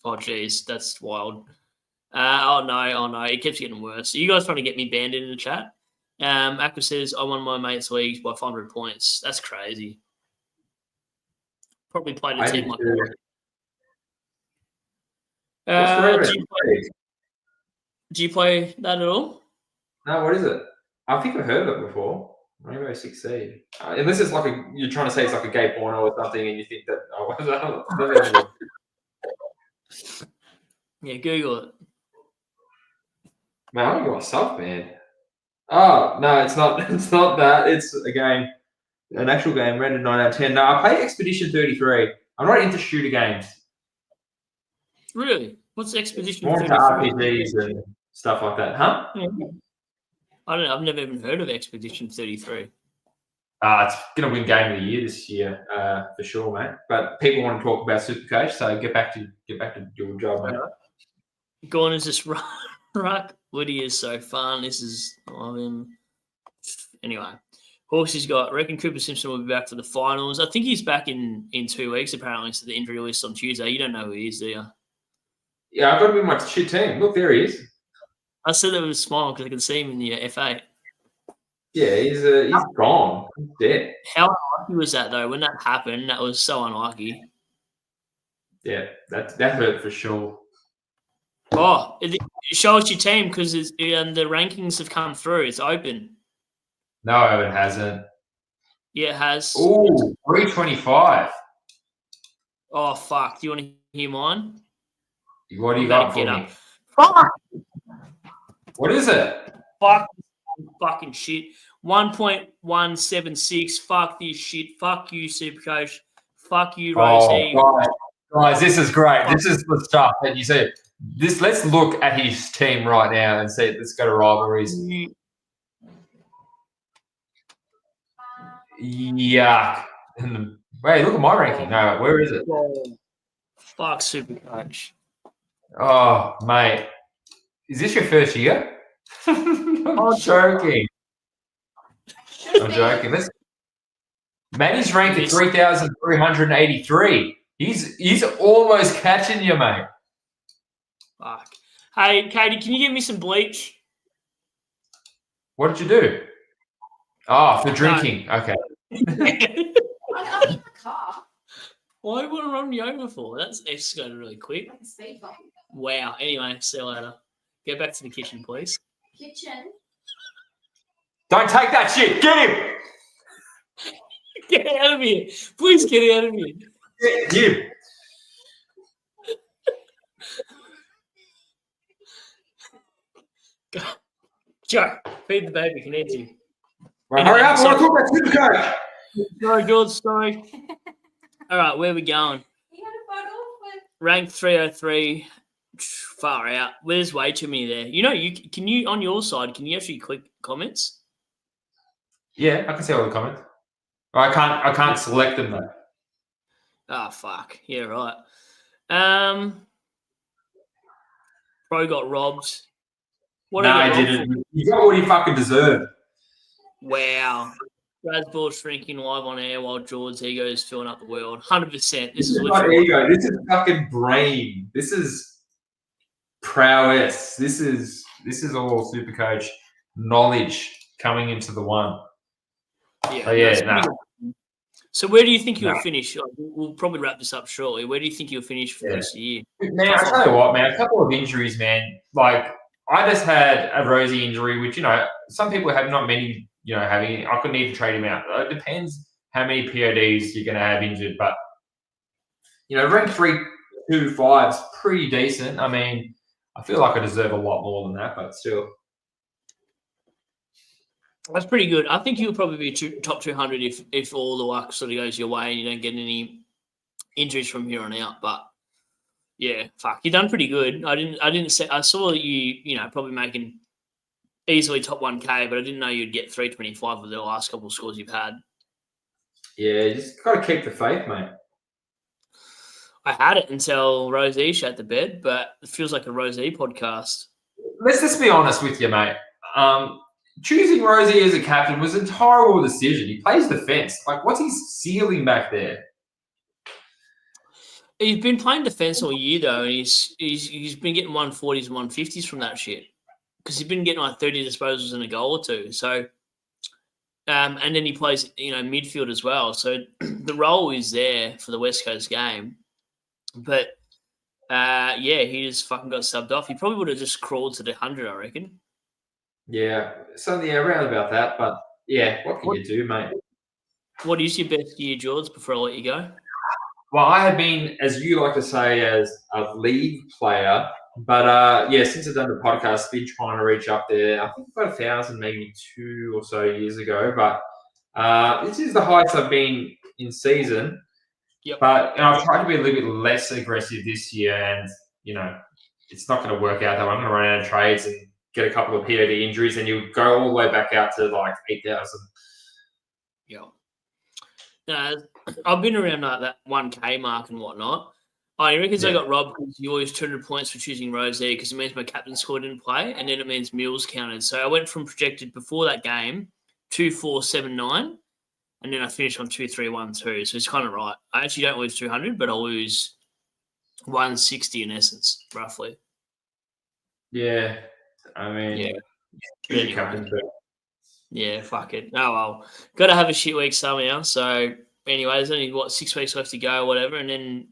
Oh, geez, that's wild. Oh, no, it keeps getting worse. Are you guys trying to get me banned in the chat? Aqua says, I won my mate's leagues by 500 points. That's crazy. Probably played a team like that. Do you play that at all? No, what is it? I think I've heard of it before. Rainbow Six Siege. Unless it's like you're trying to say it's like a gay porno or something, and you think that. Yeah, Google it. Man, I got myself banned. Oh no, it's not. It's not that. It's a game, an actual game. Rated 9 out of 10. No, I play Expedition 33. I'm not into shooter games. Really? What's Expedition 33? More into RPGs and stuff like that, huh? Yeah. I don't know. I've never even heard of Expedition 33. It's going to win Game of the Year this year, for sure, mate. But people want to talk about SuperCoach, so get back to your job, mate. Gone is just Ruck. Woody is so fun. This is love him. Anyway, Horsey's got. Reckon Cooper Simpson will be back for the finals. I think he's back in 2 weeks. Apparently, so the injury list on Tuesday. You don't know who he is, do you? Yeah, I've got to be my shit team. Look, there he is. I said that with a smile because I can see him in the F8. Yeah, he's gone. He's dead. How unlucky was that, though? When that happened, that was so unlucky. Yeah, that hurt for sure. Oh, show us your team because the rankings have come through. It's open. No, it hasn't. Yeah, it has. Ooh, 325. Oh, fuck. Do you want to hear mine? What do you got for me? Fuck! What is it? Fucking shit. 1.176. Fuck this shit. Fuck you, SuperCoach. Fuck you, Rozee. Guys, this is great. This is the stuff that you see. Let's look at his team right now and see. Let's go to rivalries. Yuck. Wait, look at my ranking. No, where is it? Fuck SuperCoach. Oh, mate. Is this your first year? I'm joking. I'm joking. Manny's ranked at 3,383. He's almost catching you, mate. Fuck. Hey, Katie, can you give me some bleach? What did you do? Oh, for drinking. Okay. I got the car. Why would you run me over for? That's escalated really quick. Wow. Anyway, see you later. Get back to the kitchen, please. Kitchen. Don't take that shit. Get him. Get out of here. Please get out of here. Get him. Joe, feed the baby. Can answer you. Right, hurry up. I want to talk about SuperCoach. Sorry, George. Sorry. All right, where are we going? He had a photo with. Rank 303. Far out. There's way too many there. You know, can you on your side? Can you actually click comments? Yeah, I can see all the comments. I can't select them though. Ah, fuck. Yeah, right. Bro got robbed. What No, I didn't. You got what he fucking deserved. Wow. Brad's shrinking live on air while Jordy's ego is filling up the world. 100%. This is not ego. This is fucking brain. This is prowess. This is all SuperCoach knowledge coming into the one. Yeah. So where do you think you'll finish? We'll probably wrap this up shortly. Where do you think you'll finish for this year? Man, I tell you what, man, a couple of injuries, man. Like, I just had a Rozee injury, which, some people have, not many, having. I could need to trade him out. It depends how many PODs you're going to have injured. But, rank 325 is pretty decent. I mean, I feel like I deserve a lot more than that, but still. That's pretty good. I think you'll probably be top 200 if all the luck sort of goes your way and you don't get any injuries from here on out. But yeah, fuck, you've done pretty good. I saw that you probably making easily top 1K, but I didn't know you'd get 325 with the last couple of scores you've had. Yeah, you just got to keep the faith, mate. I had it until Rozee shut the bed, but it feels like a Rozee podcast. Let's just be honest with you, mate. Choosing Rozee as a captain was a horrible decision. He plays defence. Like, what's his ceiling back there? He's been playing defence all year, though, and he's been getting 140s and 150s from that shit because he's been getting like 30 disposals and a goal or two. So, and then he plays, midfield as well. So the role is there for the West Coast game. But, he just fucking got subbed off. He probably would have just crawled to the 100, I reckon. Yeah, something around about that. But, yeah, what can you do, mate? What is your best year, George, before I let you go? Well, I have been, as you like to say, as a league player. But, since I've done the podcast, I've been trying to reach up there. I think about 1,000 maybe 2 or so years ago. But this is the highest I've been in season. Yep. But I've tried to be a little bit less aggressive this year. And, it's not going to work out, though. I'm going to run out of trades and get a couple of POD injuries, and you'll go all the way back out to like 8,000. Yeah. I've been around like that 1K mark and whatnot. He reckons I got robbed because you always 200 points for choosing Rozee because it means my captain score didn't play, and then it means Mills counted. So I went from projected before that game 2,479, and then I finished on 2,312. So it's kind of right. I actually don't lose 200, but I'll lose 160 in essence, roughly. Yeah. I mean, yeah, fuck it. Oh, well. Got to have a shit week somehow. So, anyway, there's only, 6 weeks left to go or whatever, and then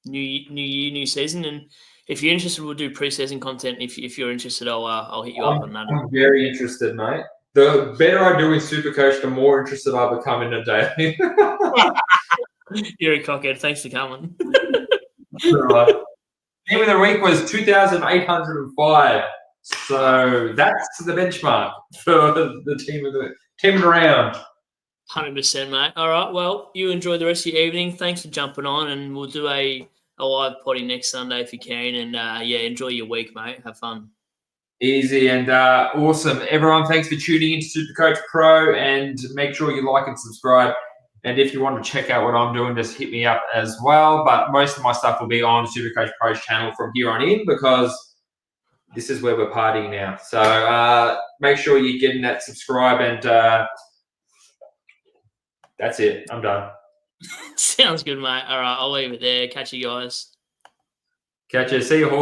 new year, new season. And if you're interested, we'll do pre-season content. If you're interested, I'll hit you up on that. I'm very interested, mate. The better I do with SuperCoach, the more interested I become in a day. You're a cockhead. Thanks for coming. Right. Team of the week was 2,805. So that's the benchmark for the team of the round. 100%, mate. All right. Well, you enjoy the rest of your evening. Thanks for jumping on, and we'll do a live potty next Sunday if you can. And yeah, enjoy your week, mate. Have fun. Easy and awesome. Everyone, thanks for tuning into SuperCoach Pro, and make sure you like and subscribe. And if you want to check out what I'm doing, just hit me up as well. But most of my stuff will be on SuperCoach Pro's channel from here on in, because this is where we're partying now. So make sure you're getting that subscribe, and that's it. I'm done. Sounds good, mate. All right, I'll leave it there. Catch you guys. Catch you. See you all.